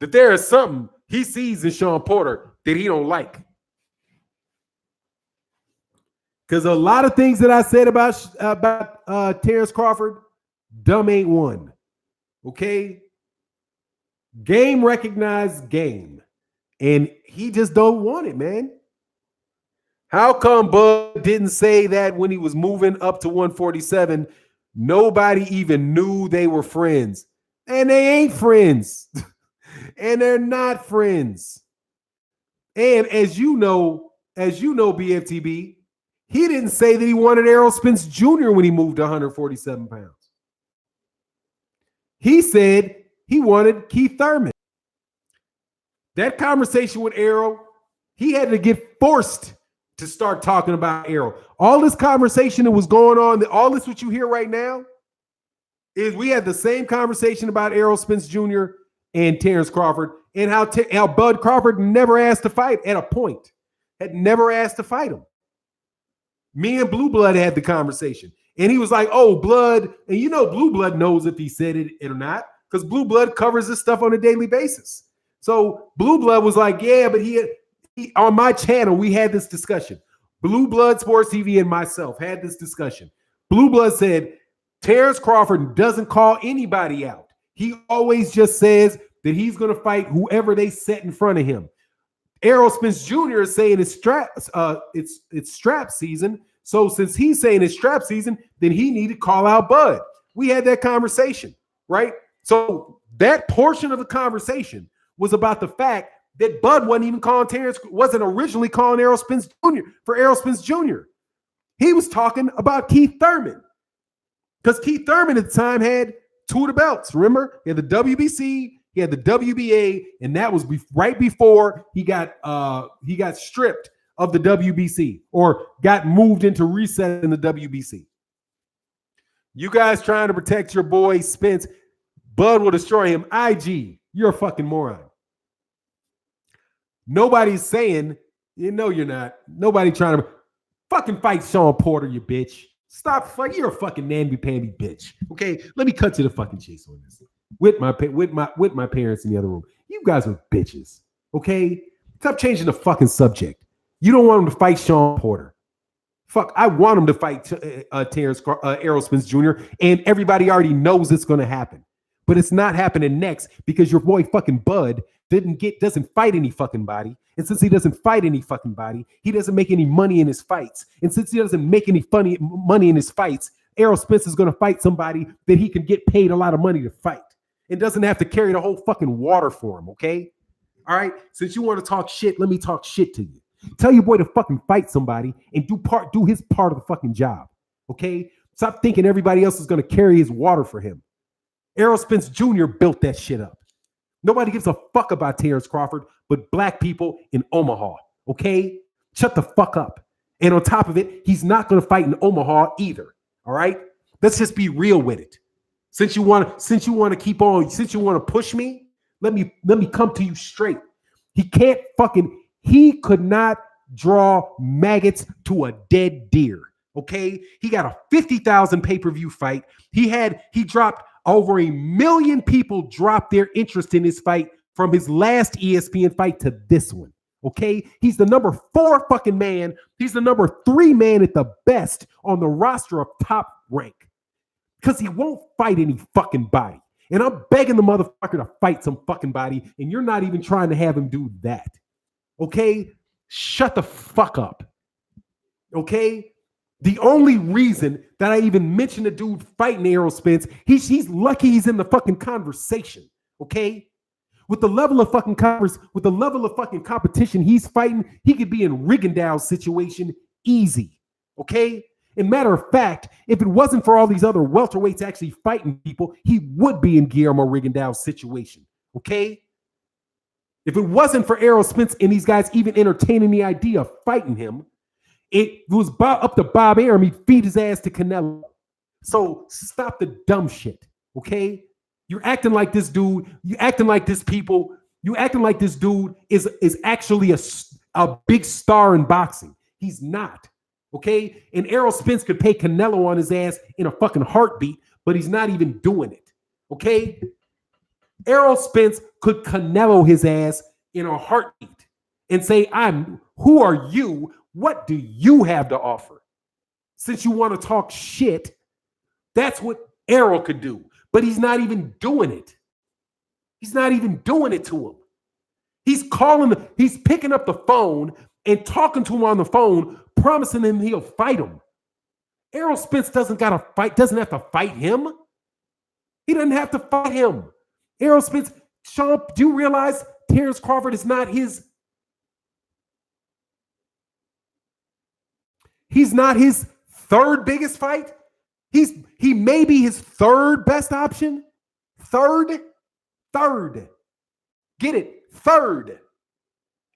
that there is something he sees in Sean Porter that he don't like. Because a lot of things that I said about Terrence Crawford, dumb ain't one. Okay? Game recognized game. And he just don't want it, man. How come Bud didn't say that when he was moving up to 147? Nobody even knew they were friends. And they ain't friends. And they're not friends. And as you know, BFTB, he didn't say that he wanted Errol Spence Jr. when he moved to 147 pounds. He said he wanted Keith Thurman. That conversation with Errol, he had to get forced to start talking about Errol. All this conversation that was going on, all this what you hear right now, is we had the same conversation about Errol Spence Jr. and Terrence Crawford, and how Bud Crawford never asked to fight at a point. Had never asked to fight him. Me and Blue Blood had the conversation. And he was like, oh, Blood. And Blue Blood knows if he said it or not, because Blue Blood covers this stuff on a daily basis. So Blue Blood was like, yeah, but he on my channel, we had this discussion. Blue Blood Sports TV and myself had this discussion. Blue Blood said, Terrence Crawford doesn't call anybody out. He always just says that he's going to fight whoever they set in front of him. Errol Spence Jr. is saying it's strap season. So since he's saying it's strap season, then he needed to call out Bud. We had that conversation, right? So that portion of the conversation was about the fact that Bud wasn't originally calling Errol Spence Jr. for Errol Spence Jr. He was talking about Keith Thurman. Because Keith Thurman at the time had 2 of the belts. Remember? He had the WBC, he had the WBA, and that was right before he got stripped of the WBC or got moved into reset in the WBC. You guys trying to protect your boy Spence. Bud will destroy him. IG, you're a fucking moron. Nobody's saying, you're not. Nobody trying to fucking fight Sean Porter, you bitch. Stop fighting. You're a fucking namby-pamby bitch. Okay, let me cut to the fucking chase on this. With my parents in the other room. You guys are bitches. Okay, stop changing the fucking subject. You don't want him to fight Sean Porter. Fuck, I want him to fight Errol Spence Jr. And everybody already knows it's going to happen. But it's not happening next because your boy fucking Bud doesn't fight any fucking body. And since he doesn't fight any fucking body, he doesn't make any money in his fights. And since he doesn't make any money in his fights, Errol Spence is going to fight somebody that he can get paid a lot of money to fight. And doesn't have to carry the whole fucking water for him, okay? All right? Since you want to talk shit, let me talk shit to you. Tell your boy to fucking fight somebody and do his part of the fucking job, okay? Stop thinking everybody else is going to carry his water for him. Errol Spence Jr. built that shit up. Nobody gives a fuck about Terrence Crawford but black people in Omaha, okay? Shut the fuck up. And on top of it, he's not going to fight in Omaha either, all right? Let's just be real with it. Since you want to push me, let me come to you straight. He could not draw maggots to a dead deer, okay? He got a 50,000 pay-per-view fight. He dropped over 1 million people dropped their interest in his fight from his last ESPN fight to this one, okay? He's the number 4 fucking man. He's the number 3 man at the best on the roster of Top Rank because he won't fight any fucking body. And I'm begging the motherfucker to fight some fucking body, and you're not even trying to have him do that, okay? Shut the fuck up, okay? The only reason that I even mentioned the dude fighting Errol Spence, he's lucky he's in the fucking conversation, okay? With the level of fucking competition he's fighting, he could be in Rigondeaux's situation easy, okay? And matter of fact, if it wasn't for all these other welterweights actually fighting people, he would be in Guillermo Rigondeaux's situation, okay? If it wasn't for Errol Spence and these guys even entertaining the idea of fighting him, it was up to Bob Arum. He'd feed his ass to Canelo. So stop the dumb shit, okay? You're acting like this dude. You acting like this people. You acting like this dude is actually a big star in boxing. He's not, okay? And Errol Spence could pay Canelo on his ass in a fucking heartbeat, but he's not even doing it, okay? Errol Spence could Canelo his ass in a heartbeat and say, who are you? What do you have to offer? Since you want to talk shit, that's what Errol could do. But he's not even doing it. He's not even doing it to him. He's picking up the phone and talking to him on the phone, promising him he'll fight him. Errol Spence doesn't have to fight him. He doesn't have to fight him. Errol Spence, Sean, do you realize Terrence Crawford is not his? He's not his third biggest fight. He may be his third best option. Third. Get it? Third.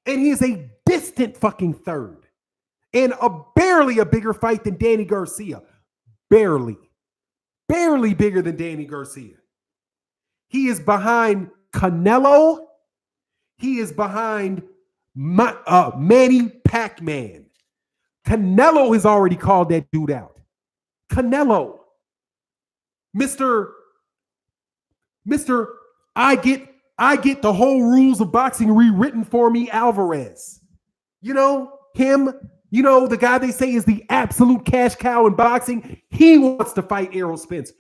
And he is a distant fucking third. And barely a bigger fight than Danny Garcia. Barely bigger than Danny Garcia. He is behind Canelo. He is behind Manny Pacquiao. Canelo has already called that dude out. Canelo. Mr. I get the whole rules of boxing rewritten for me, Alvarez. You know, him, the guy they say is the absolute cash cow in boxing. He wants to fight Errol Spence.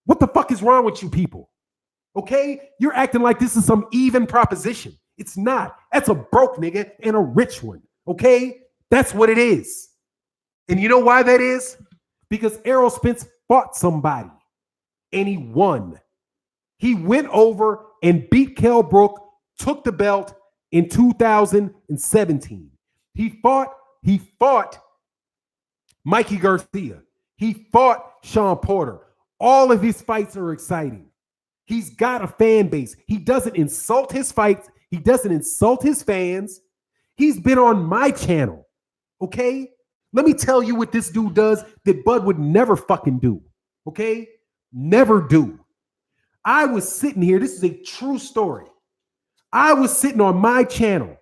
What the fuck is wrong with you people? Okay? You're acting like this is some even proposition. It's not. That's a broke nigga and a rich one. Okay? That's what it is. And you know why that is? Because Errol Spence fought somebody and he won. He went over and beat Kell Brook, took the belt, in 2017. He fought Mikey Garcia. He fought Sean Porter. All of his fights are exciting. He's got a fan base. He doesn't insult his fights. He doesn't insult his fans. He's been on my channel. Okay? Let me tell you what this dude does that Bud would never fucking do. Okay? Never do. I was sitting here. This is a true story. I was sitting on my channel,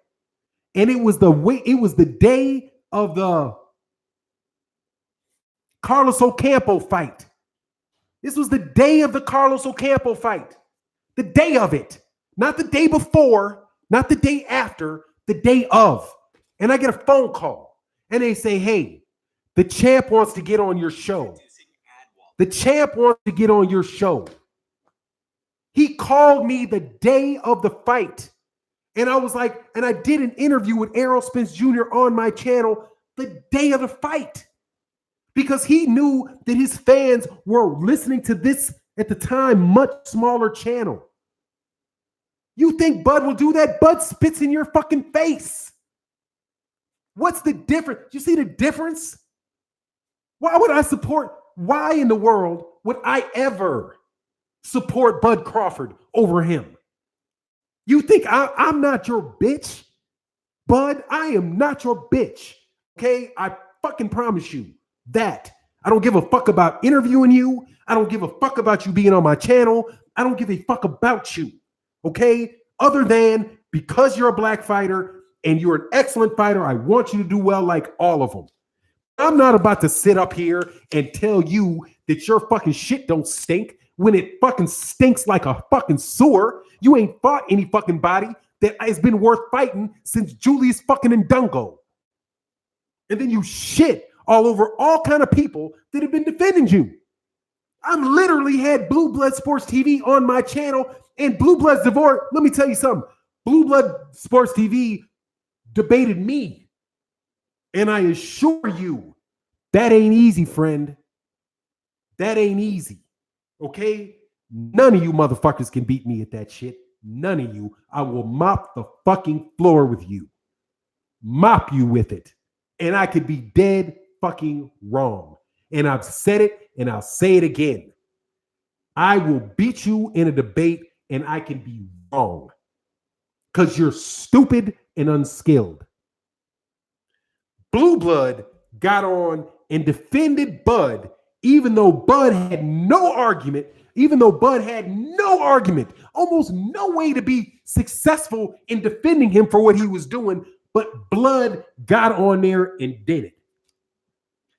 and it was the day of the Carlos Ocampo fight. This was the day of the Carlos Ocampo fight. The day of it. Not the day before, not the day after, the day of. And I get a phone call, and they say, hey, the champ wants to get on your show. The champ wants to get on your show. He called me the day of the fight. And I was like, and I did an interview with Errol Spence Jr. on my channel the day of the fight. Because he knew that his fans were listening to this, at the time, much smaller channel. You think Bud will do that? Bud spits in your fucking face. What's the difference? You see the difference? Why would I support? Why in the world would I ever support Bud Crawford over him? You think I'm not your bitch? Bud, I am not your bitch. Okay? I fucking promise you that. I don't give a fuck about interviewing you. I don't give a fuck about you being on my channel. I don't give a fuck about you. Okay? Other than because you're a black fighter and you're an excellent fighter, I want you to do well like all of them. I'm not about to sit up here and tell you that your fucking shit don't stink when it fucking stinks like a fucking sewer. You ain't fought any fucking body that has been worth fighting since Julius fucking Ndungo. And then you shit all over all kind of people that have been defending you. I'm literally had Blue Blood Sports TV on my channel, and Blue Blood's divorce. Let me tell you something. Blue Blood Sports TV debated me. And I assure you, that ain't easy, friend. That ain't easy. Okay? None of you motherfuckers can beat me at that shit. None of you. I will mop the fucking floor with you. Mop you with it. And I could be dead fucking wrong. And I've said it and I'll say it again. I will beat you in a debate and I can be wrong. Because you're stupid and unskilled. Blue Blood got on and defended Bud, even though Bud had no argument, almost no way to be successful in defending him for what he was doing, but Blood got on there and did it.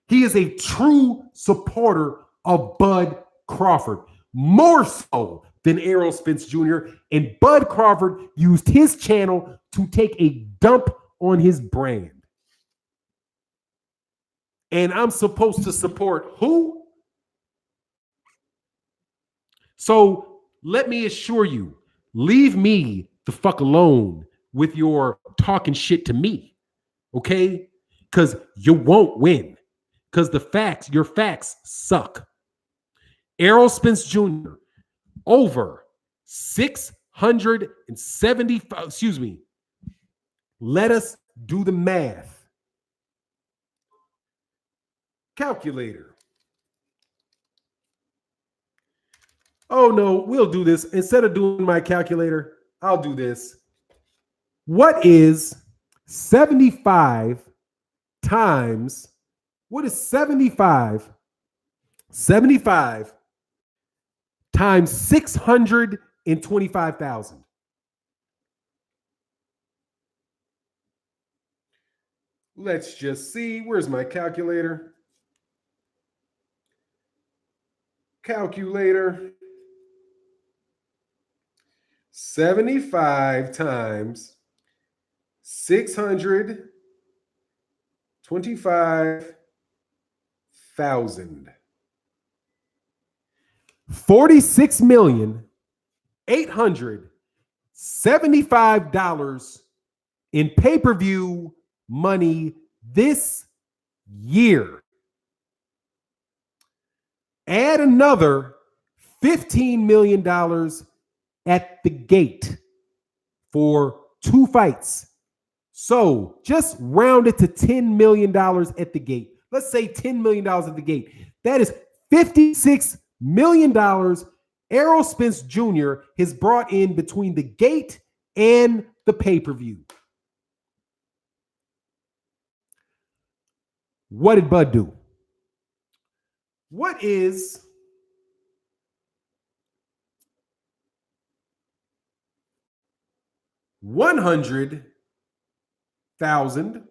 He is a true supporter of Bud Crawford, more so than Errol Spence Jr., and Bud Crawford used his channel to take a dump on his brand. And I'm supposed to support who? So let me assure you, leave me the fuck alone with your talking shit to me, okay? Because you won't win. Because your facts suck. Errol Spence Jr., over 675, excuse me. Let us do the math. Calculator. Oh no, we'll do this. Instead of doing my calculator, I'll do this. What is 75 times, what is 75? 75 times 625,000. Let's just see. Where's my calculator? Calculator. 75 times 625,000. $46,875 in pay-per-view money this year. Add another $15 million at the gate for 2 fights. So just round it to $10 million at the gate. Let's say $10 million at the gate. That is $56 million Errol Spence Jr. has brought in between the gate and the pay-per-view. What did Bud do? What is $100,000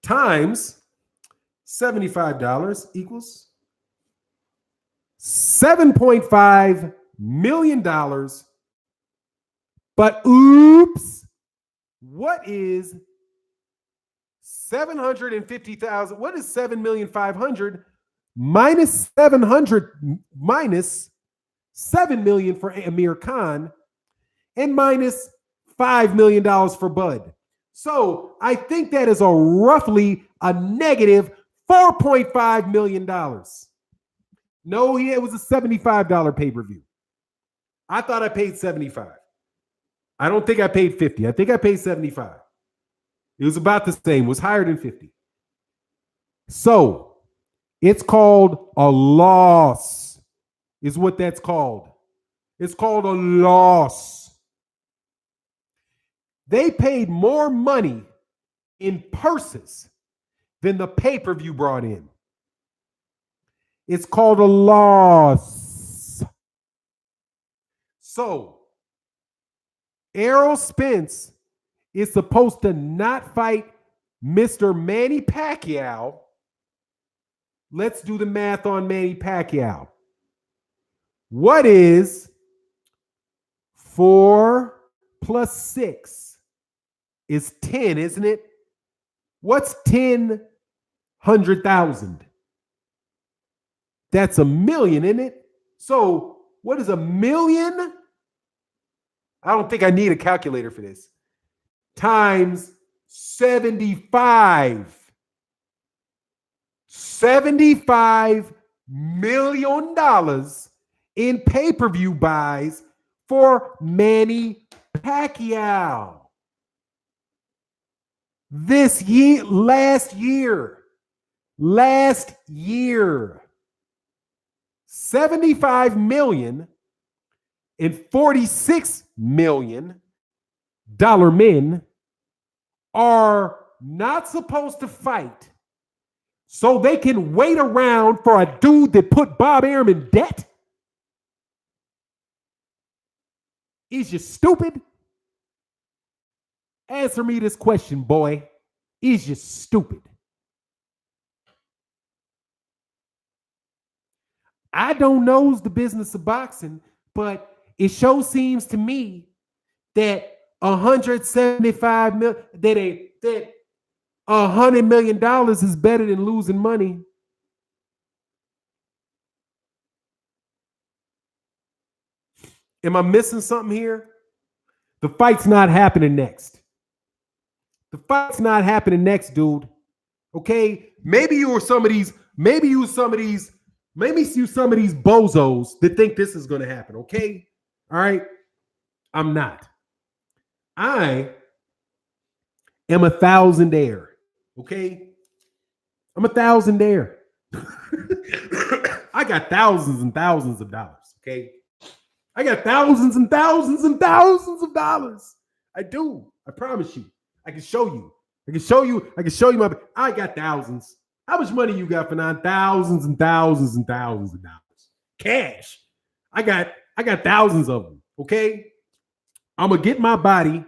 times $75 equals $7.5 million. But oops, what is 750,000? What is 7,500,000 minus 700 minus 7 million for Amir Khan and minus $5 million for Bud? So I think that is a roughly a negative $4.5 million. No, it was a $75 pay-per-view. I thought I paid 75. I don't think I paid 50. I think I paid 75. It was about the same. It was higher than 50. So it's called a loss, is what that's called. It's called a loss. They paid more money in purses than the pay-per-view brought in. It's called a loss. So Errol Spence is supposed to not fight Mr. Manny Pacquiao. Let's do the math on Manny Pacquiao. What is 4 plus 6 is 10, isn't it? What's 100,000? That's $1 million, isn't it? So what is $1 million? I don't think I need a calculator for this. Times 75. $75 million in pay-per-view buys for Manny Pacquiao. Last year, 75 million and $46 million men are not supposed to fight so they can wait around for a dude that put Bob Arum in debt? Is you stupid? Answer me this question, boy. Is you stupid? I don't know the business of boxing, but it sure seems to me that $175 million, that $100 million is better than losing money. Am I missing something here? The fight's not happening next. The fight's not happening next, dude. Okay? Maybe you some of these bozos that think this is going to happen, okay? All right? I'm not. I am a thousandaire, okay? I'm a thousandaire. I got thousands and thousands of dollars, okay? I got thousands and thousands and thousands of dollars. I do. I promise you. I can show you. I can show you my. I got thousands. How much money you got for now? Thousands and thousands and thousands of dollars. Cash. I got thousands of them. Okay. I'm gonna get my body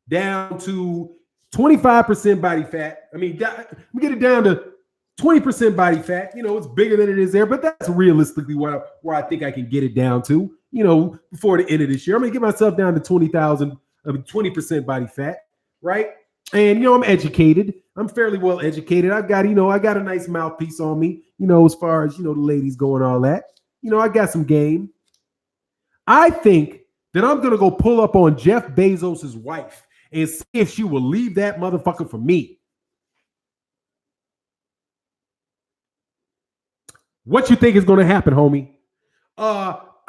down to 25% body fat. I'm gonna get it down to 20% body fat. You know, it's bigger than it is there, but that's realistically where I think I can get it down to. You know, before the end of this year, I'm gonna get myself down to 20% body fat, right? And I'm educated. I'm fairly well educated. I got a nice mouthpiece on me. As far as the ladies go and all that. I got some game. I think that I'm gonna go pull up on Jeff Bezos' wife and see if she will leave that motherfucker for me. What you think is gonna happen, homie?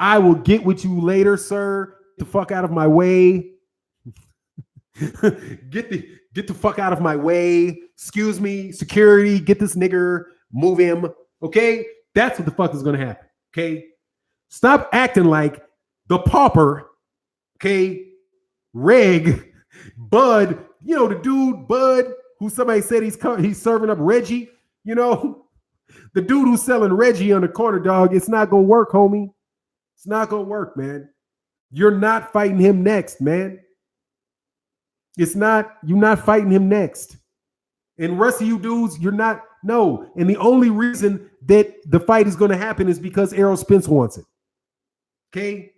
I will get with you later, sir. the fuck out of my way. Get the fuck out of my way. Excuse me, security, get this nigger, move him. Okay? That's what the fuck is gonna happen. Okay? Stop acting like the pauper, okay? Reg, Bud, you know, the dude, Bud, who somebody said he's serving up Reggie, you know, the dude who's selling Reggie on the corner, dog. It's not gonna work, homie. It's not gonna work, man. You're not fighting him next, man. You're not fighting him next. And the rest of you dudes, you're not, no. And the only reason that the fight is going to happen is because Errol Spence wants it. Okay?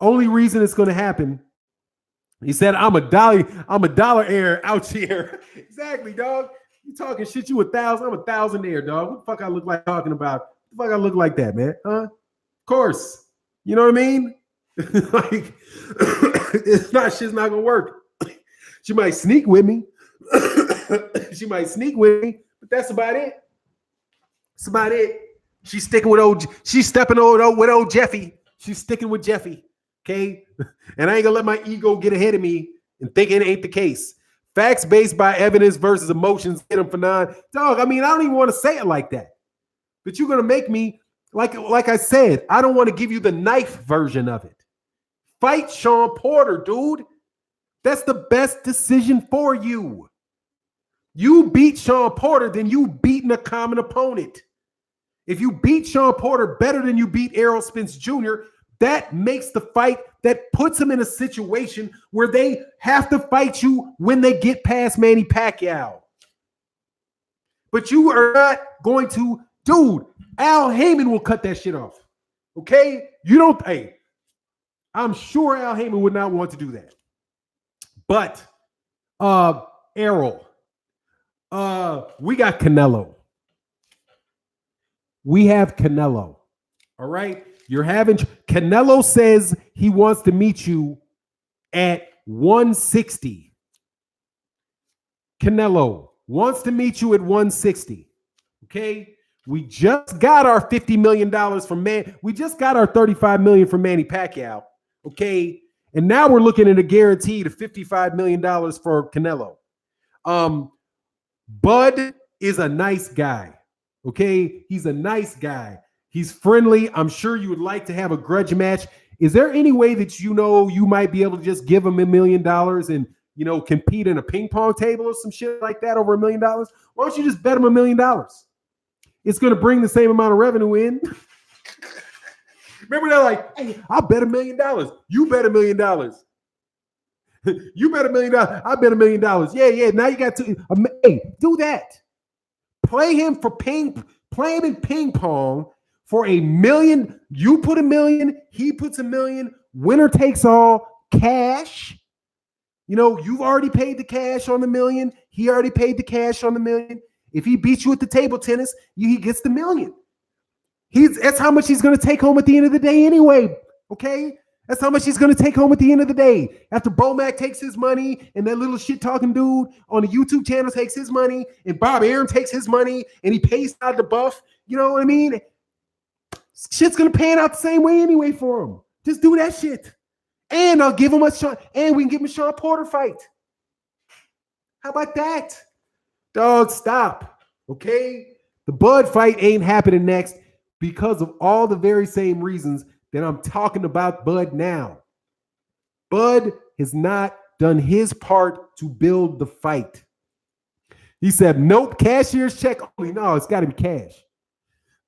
Only reason it's going to happen. He said, I'm a dollar heir out here. Exactly, dog. You talking shit, you 1,000. I'm 1,000 there, dog. What the fuck I look like talking about? What the fuck I look like that, man? Huh? Of course. You know what I mean? Like, shit's not gonna work. She might sneak with me. But that's about it. That's about it. She's stepping with old Jeffy. She's sticking with Jeffy. Okay. And I ain't gonna let my ego get ahead of me and think it ain't the case. Facts based by evidence versus emotions. Hit him for 9. Dog, I mean, I don't even want to say it like that. But you're gonna make me, like I said, I don't want to give you the knife version of it. Fight Sean Porter, dude. That's the best decision for you. You beat Sean Porter, then you beating a common opponent. If you beat Sean Porter better than you beat Errol Spence Jr., that makes the fight, that puts them in a situation where they have to fight you when they get past Manny Pacquiao. But you are not going to, dude, Al Heyman will cut that shit off. Okay? You don't, hey, I'm sure Al Heyman would not want to do that. But Errol, we got Canelo. We have Canelo. All right. Canelo says he wants to meet you at 160. Canelo wants to meet you at 160. Okay. We just got our $50 million from we just got our $35 million from Manny Pacquiao. Okay. And now we're looking at a guaranteed of $55 million for Canelo. Bud is a nice guy. Okay. He's a nice guy. He's friendly. I'm sure you would like to have a grudge match. Is there any way that you might be able to just give him $1 million and, compete in a ping pong table or some shit like that over $1 million? Why don't you just bet him $1 million? It's going to bring the same amount of revenue in. Remember, they're like, hey, I'll bet $1 million. You bet $1 million. You bet $1 million. I bet $1 million. Yeah. Now you got to, hey, do that. Play him in ping pong for $1 million. You put $1 million, he puts $1 million. Winner takes all, cash. You've already paid the cash on the $1 million. He already paid the cash on the $1 million. If he beats you at the table tennis, he gets the $1 million. That's how much he's going to take home at the end of the day anyway. Okay? That's how much he's going to take home at the end of the day. After Bomac takes his money and that little shit talking dude on the YouTube channel takes his money and Bob Arum takes his money and he pays out the buff. You know what I mean? Shit's going to pan out the same way anyway for him. Just do that shit. And I'll give him we can give him a Sean Porter fight. How about that? Dog, stop. Okay? The Bud fight ain't happening next because of all the very same reasons that I'm talking about Bud now. Bud has not done his part to build the fight. He said, nope, cashier's check only. No, it's got to be cash.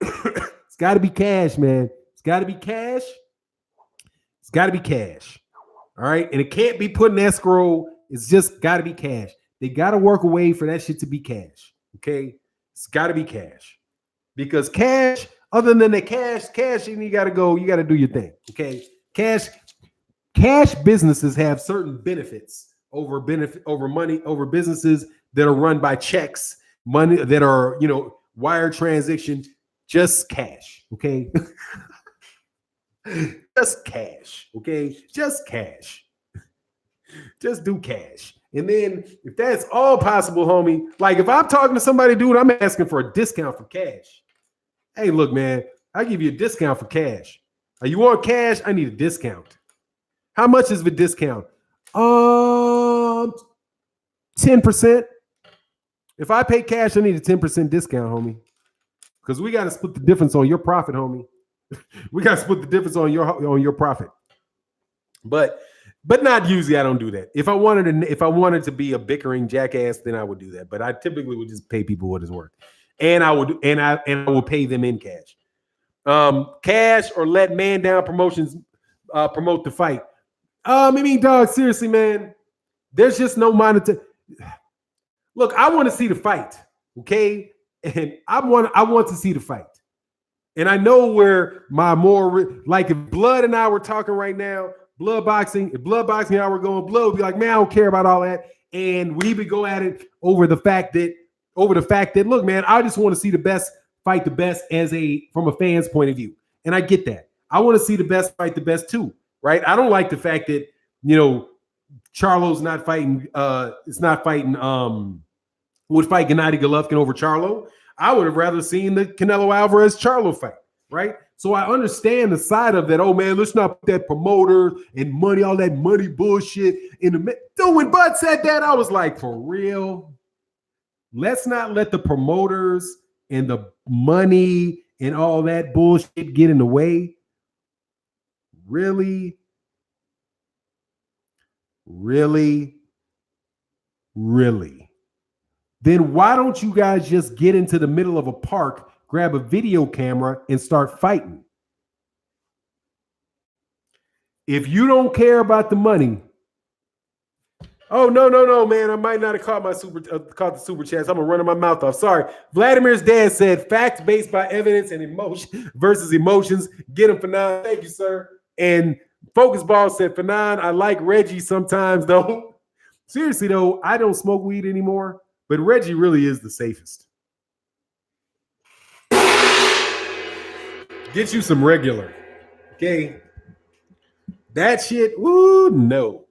It's got to be cash, man. It's got to be cash. It's got to be cash. All right? And it can't be put in escrow. It's just got to be cash. They got to work a way for that shit to be cash. Okay? It's got to be cash. Because cash, other than the cash, and you got to do your thing. Okay? Cash businesses have certain benefits over businesses that are run by checks, money that are, wire transaction, just cash. Okay? Just cash. Okay? Just cash. Just do cash. And then if that's all possible, homie, like if I'm talking to somebody, dude, I'm asking for a discount for cash. Hey, look, man, I give you a discount for cash. You want cash? I need a discount. How much is the discount? 10%. If I pay cash, I need a 10% discount, homie. Because we got to split the difference on your profit, homie. We got to split the difference on your profit. But not usually. I don't do that. If I wanted to be a bickering jackass, then I would do that. But I typically would just pay people what it's worth, and I would pay them in cash. Cash or let Man Down Promotions promote the fight. I mean, dog, seriously, man. There's just no monetary. Look, I want to see the fight, okay? And I want to see the fight. And I know where my like if Blood and I were talking right now, Blood boxing and I were going, Blood would be like, man, I don't care about all that. And we would go at it over the fact that, look, man, I just want to see the best fight the best from a fan's point of view. And I get that. I want to see the best fight the best too, right? I don't like the fact that, Charlo's not fighting, would fight Gennady Golovkin over Charlo. I would have rather seen the Canelo Alvarez Charlo fight, right? So I understand the side of that. Oh man, let's not put that promoter and money, all that money bullshit in the mix. Dude, when Bud said that, I was like, for real? Let's not let the promoters and the money and all that bullshit get in the way. Really? Really? Really? Then why don't you guys just get into the middle of a park, grab a video camera, and start fighting? If you don't care about the money, oh no, man, I might not have caught the super chats. I'm gonna run my mouth off. Sorry. Vladimir's dad said facts based by evidence and emotion versus emotions. Get him, Fanon. Thank you, sir. And Focus Ball said, Fanon, I like Reggie sometimes though. Seriously though, I don't smoke weed anymore. But Reggie really is the safest. Get you some regular. Okay. That shit, woo, no.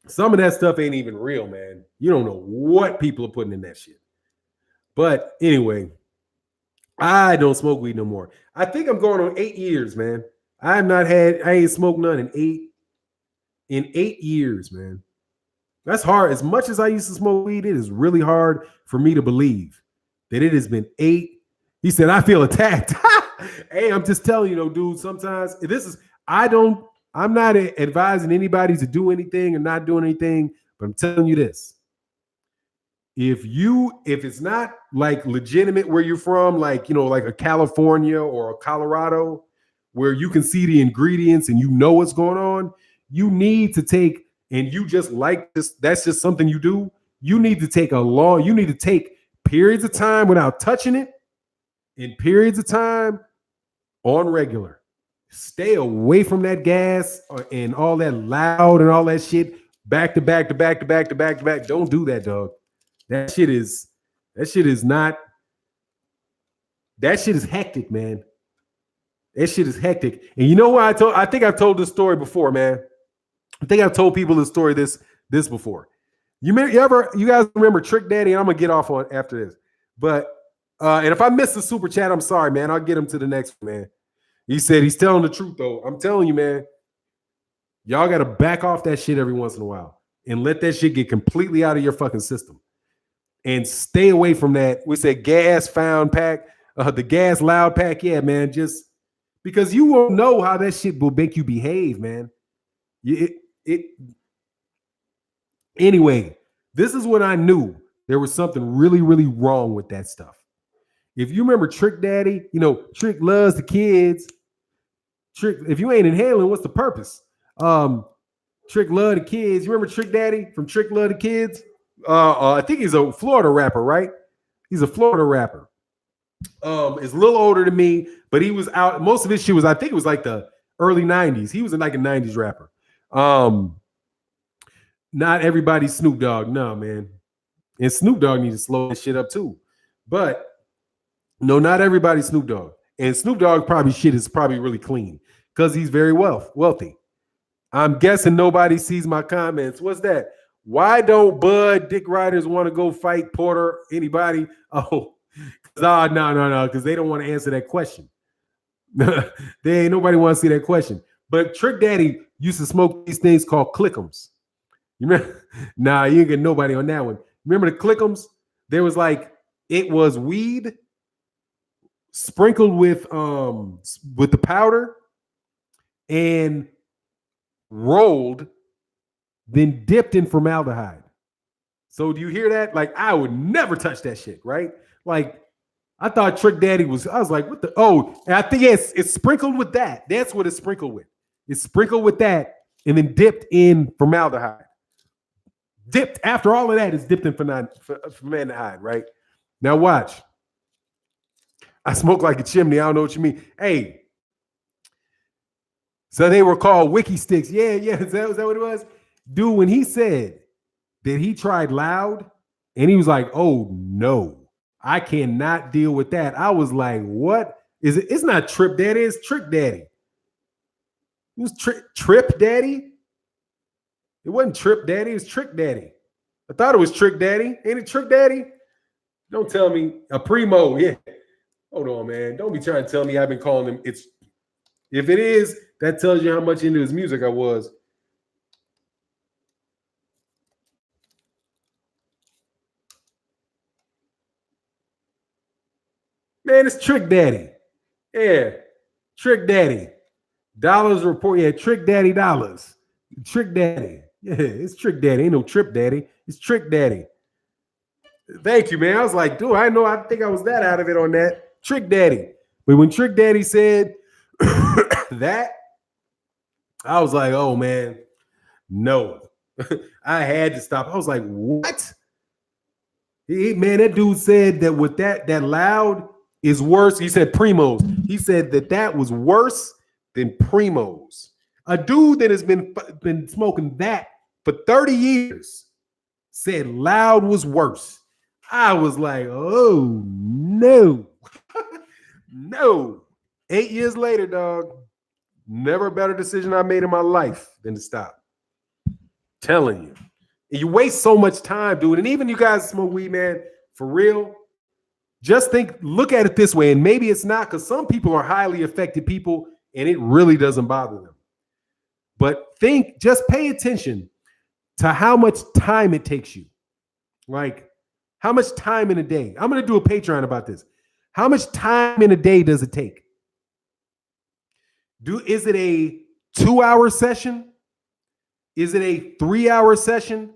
Some of that stuff ain't even real, man. You don't know what people are putting in that shit. But anyway, I don't smoke weed no more. I think I'm going on 8 years, man. I ain't smoked none in 8 years, man. That's hard. As much as I used to smoke weed, it is really hard for me to believe that it has been 8. He said, I feel attacked. Hey, I'm just telling you, dude, sometimes I'm not advising anybody to do anything or not doing anything, but I'm telling you this. If it's not like legitimate where you're from, like, like a California or a Colorado, where you can see the ingredients and you know what's going on, you need to take, and you just like this, that's just something you do. You need to take periods of time without touching it and periods of time on regular. Stay away from that gas and all that loud and all that shit back to back to back to back to back to back. Don't do that, dog. That shit is hectic, man. That shit is hectic. And you know what I think I've told this story before, man. I think I've told people the story this before. You guys remember Trick Daddy? And I'm gonna get off on after this. But and if I miss the super chat, I'm sorry, man. I'll get him to the next one, man. He said he's telling the truth, though. I'm telling you, man. Y'all gotta back off that shit every once in a while and let that shit get completely out of your fucking system. And stay away from that. We said gas found pack, the gas loud pack. Yeah, man. Just because you won't know how that shit will make you behave, man. Anyway, this is when I knew there was something really, really wrong with that stuff. If you remember Trick Daddy, Trick loves the kids. Trick, if you ain't inhaling, what's the purpose? Trick love the kids. You remember Trick Daddy from Trick Love the Kids? I think he's a Florida rapper, right? He's a Florida rapper. Is a little older than me, but he was out. Most of his shit was, I think it was like the early 90s. He was like a 90s rapper. Not everybody's Snoop Dogg, no, man. And Snoop Dogg needs to slow that shit up too. But no, not everybody's Snoop Dogg. And Snoop Dogg shit is probably really clean because he's very wealthy. I'm guessing nobody sees my comments. What's that? Why don't Bud Dick Riders want to go fight Porter? Anybody? Oh, no, because they don't want to answer that question. Nobody wants to see that question. But Trick Daddy used to smoke these things called clickums. You remember? Nah, you ain't get nobody on that one. Remember the clickums? There was like, it was weed sprinkled with the powder and rolled, then dipped in formaldehyde. So do you hear that? Like, I would never touch that shit, right? Like, I thought Trick Daddy was, I was like, what the, oh, and I think it's sprinkled with that. That's what it's sprinkled with. It's sprinkled with that and then dipped in formaldehyde. Dipped, after all of that, it's dipped in formaldehyde, right? Now watch. I smoke like a chimney. I don't know what you mean. Hey, so they were called Wiki Sticks. Yeah. Is that what it was? Dude, when he said that he tried loud and he was like, oh no, I cannot deal with that. I was like, what is it? It's not Trip Daddy, it's Trick Daddy. It was Trip Daddy. It wasn't Trip Daddy, it was Trick Daddy. I thought it was Trick Daddy. Ain't it Trick Daddy? Don't tell me. A Primo, yeah. Hold on, man. Don't be trying to tell me I've been calling him. It's, if it is, that tells you how much into his music I was. Man, it's Trick Daddy. Yeah. Trick Daddy. Dollars report. Yeah, Trick Daddy dollars. Trick Daddy. Yeah, it's Trick Daddy. Ain't no Trip Daddy. It's Trick Daddy. Thank you, man. I was like, dude, I know. I think I was that out of it on that. Trick Daddy. But when Trick Daddy said that, I was like, oh, man, no. I had to stop. I was like, what? Man, that dude said that with that loud is worse. He said Primos. He said that was worse than Primos. A dude that has been smoking that for 30 years said loud was worse. I was like, oh, no. No. 8 years later, dog, never a better decision I made in my life than to stop. Telling you. And you waste so much time, dude. And even you guys smoke weed, man, for real, just look at it this way. And maybe it's not, because some people are highly affected people and it really doesn't bother them. But just pay attention to how much time it takes you. Like, how much time in a day? I'm going to do a Patreon about this. How much time in a day does it take? Is it a 2-hour session? Is it a 3-hour session?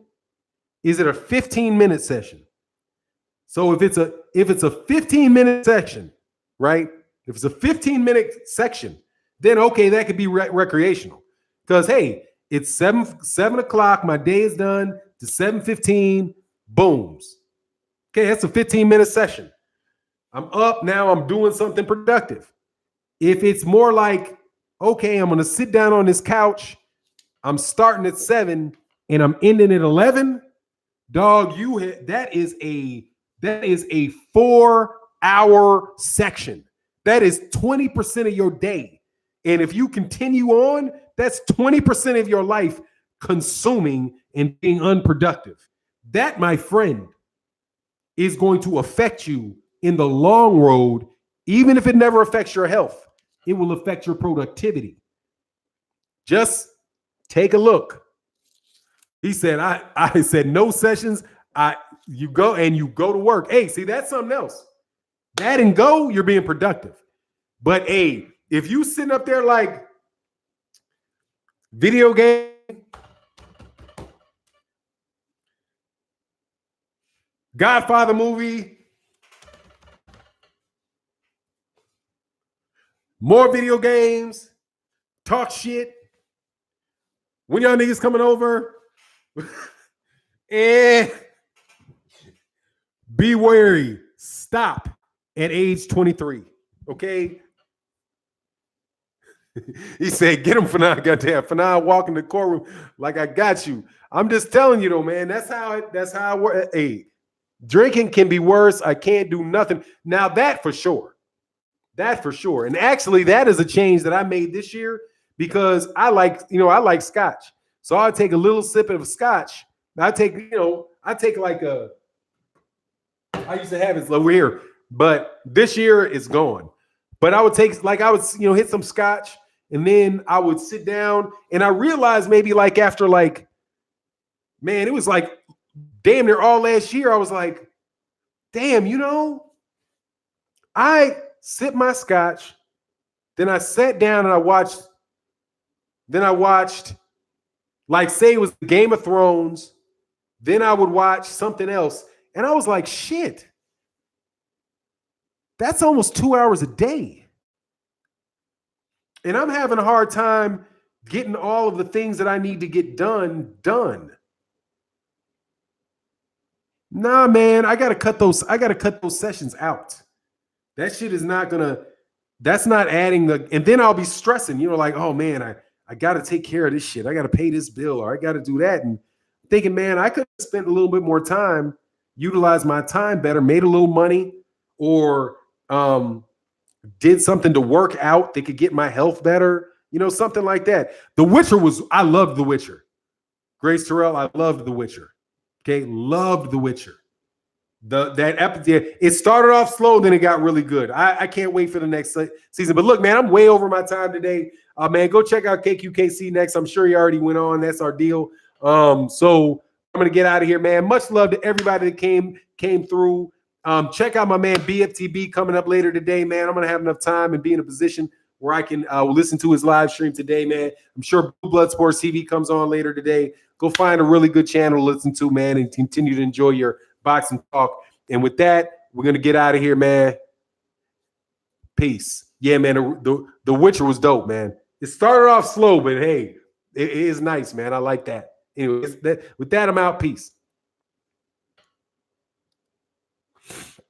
Is it a 15-minute session? So if it's a 15-minute section, right? If it's a 15-minute section, then okay, that could be recreational. Because hey, it's 7 o'clock, my day is done to 7:15, booms. Okay, that's a 15-minute session. I'm up now, I'm doing something productive. If it's more like, okay, I'm gonna sit down on this couch, I'm starting at 7 and I'm ending at 11, dog, that is a 4-hour section. That is 20% of your day. And if you continue on, that's 20% of your life consuming and being unproductive. That, my friend, is going to affect you in the long road. Even if it never affects your health, it will affect your productivity. Just take a look. He said, I said no sessions. You go to work. Hey, see, that's something else. That and go, you're being productive. But hey, if you sitting up there like video game, Godfather movie, more video games, talk shit, when y'all niggas coming over, and be wary, stop at age 23, okay? He said, get him for now, goddamn. For now, walk in the courtroom like I got you. I'm just telling you though, man, that's how I work. Hey, drinking can be worse. I can't do nothing. Now that for sure. That for sure. And actually, that is a change that I made this year because I like scotch. So I'll take a little sip of scotch. I take like I used to have it over here, but this year it's gone. But I would hit some scotch And then I would sit down, and I realized maybe like after like, man, it was like damn near all last year. I was like, damn, I sipped my scotch, then I sat down and I watched, like, say it was Game of Thrones, then I would watch something else. And I was like, shit, that's almost 2 hours a day. And I'm having a hard time getting all of the things that I need to get done. Nah, man, I gotta cut those sessions out. That shit is not gonna, that's not adding and then I'll be stressing, like, oh man, I gotta take care of this shit. I gotta pay this bill, or I gotta do that. And thinking, man, I could have spent a little bit more time, utilize my time better, made a little money, or did something to work out that could get my health better, something like that. I loved The Witcher. Grace Terrell, I loved The Witcher. Okay, loved The Witcher. It started off slow, then it got really good. I can't wait for the next season. But look, man, I'm way over my time today. Man, go check out KQKC next. I'm sure you already went on. That's our deal. So I'm gonna get out of here, man. Much love to everybody that came through. Check out my man BFTB coming up later today, man. I'm gonna have enough time and be in a position where I can listen to his live stream today, man. I'm sure Blue Blood Sports TV comes on later today. Go find a really good channel to listen to, man, and continue to enjoy your boxing talk. And with that, we're gonna get out of here, man. Peace. Yeah, man. The Witcher was dope, man. It started off slow, but hey, it is nice, man. I like that. Anyway, with that, I'm out. Peace.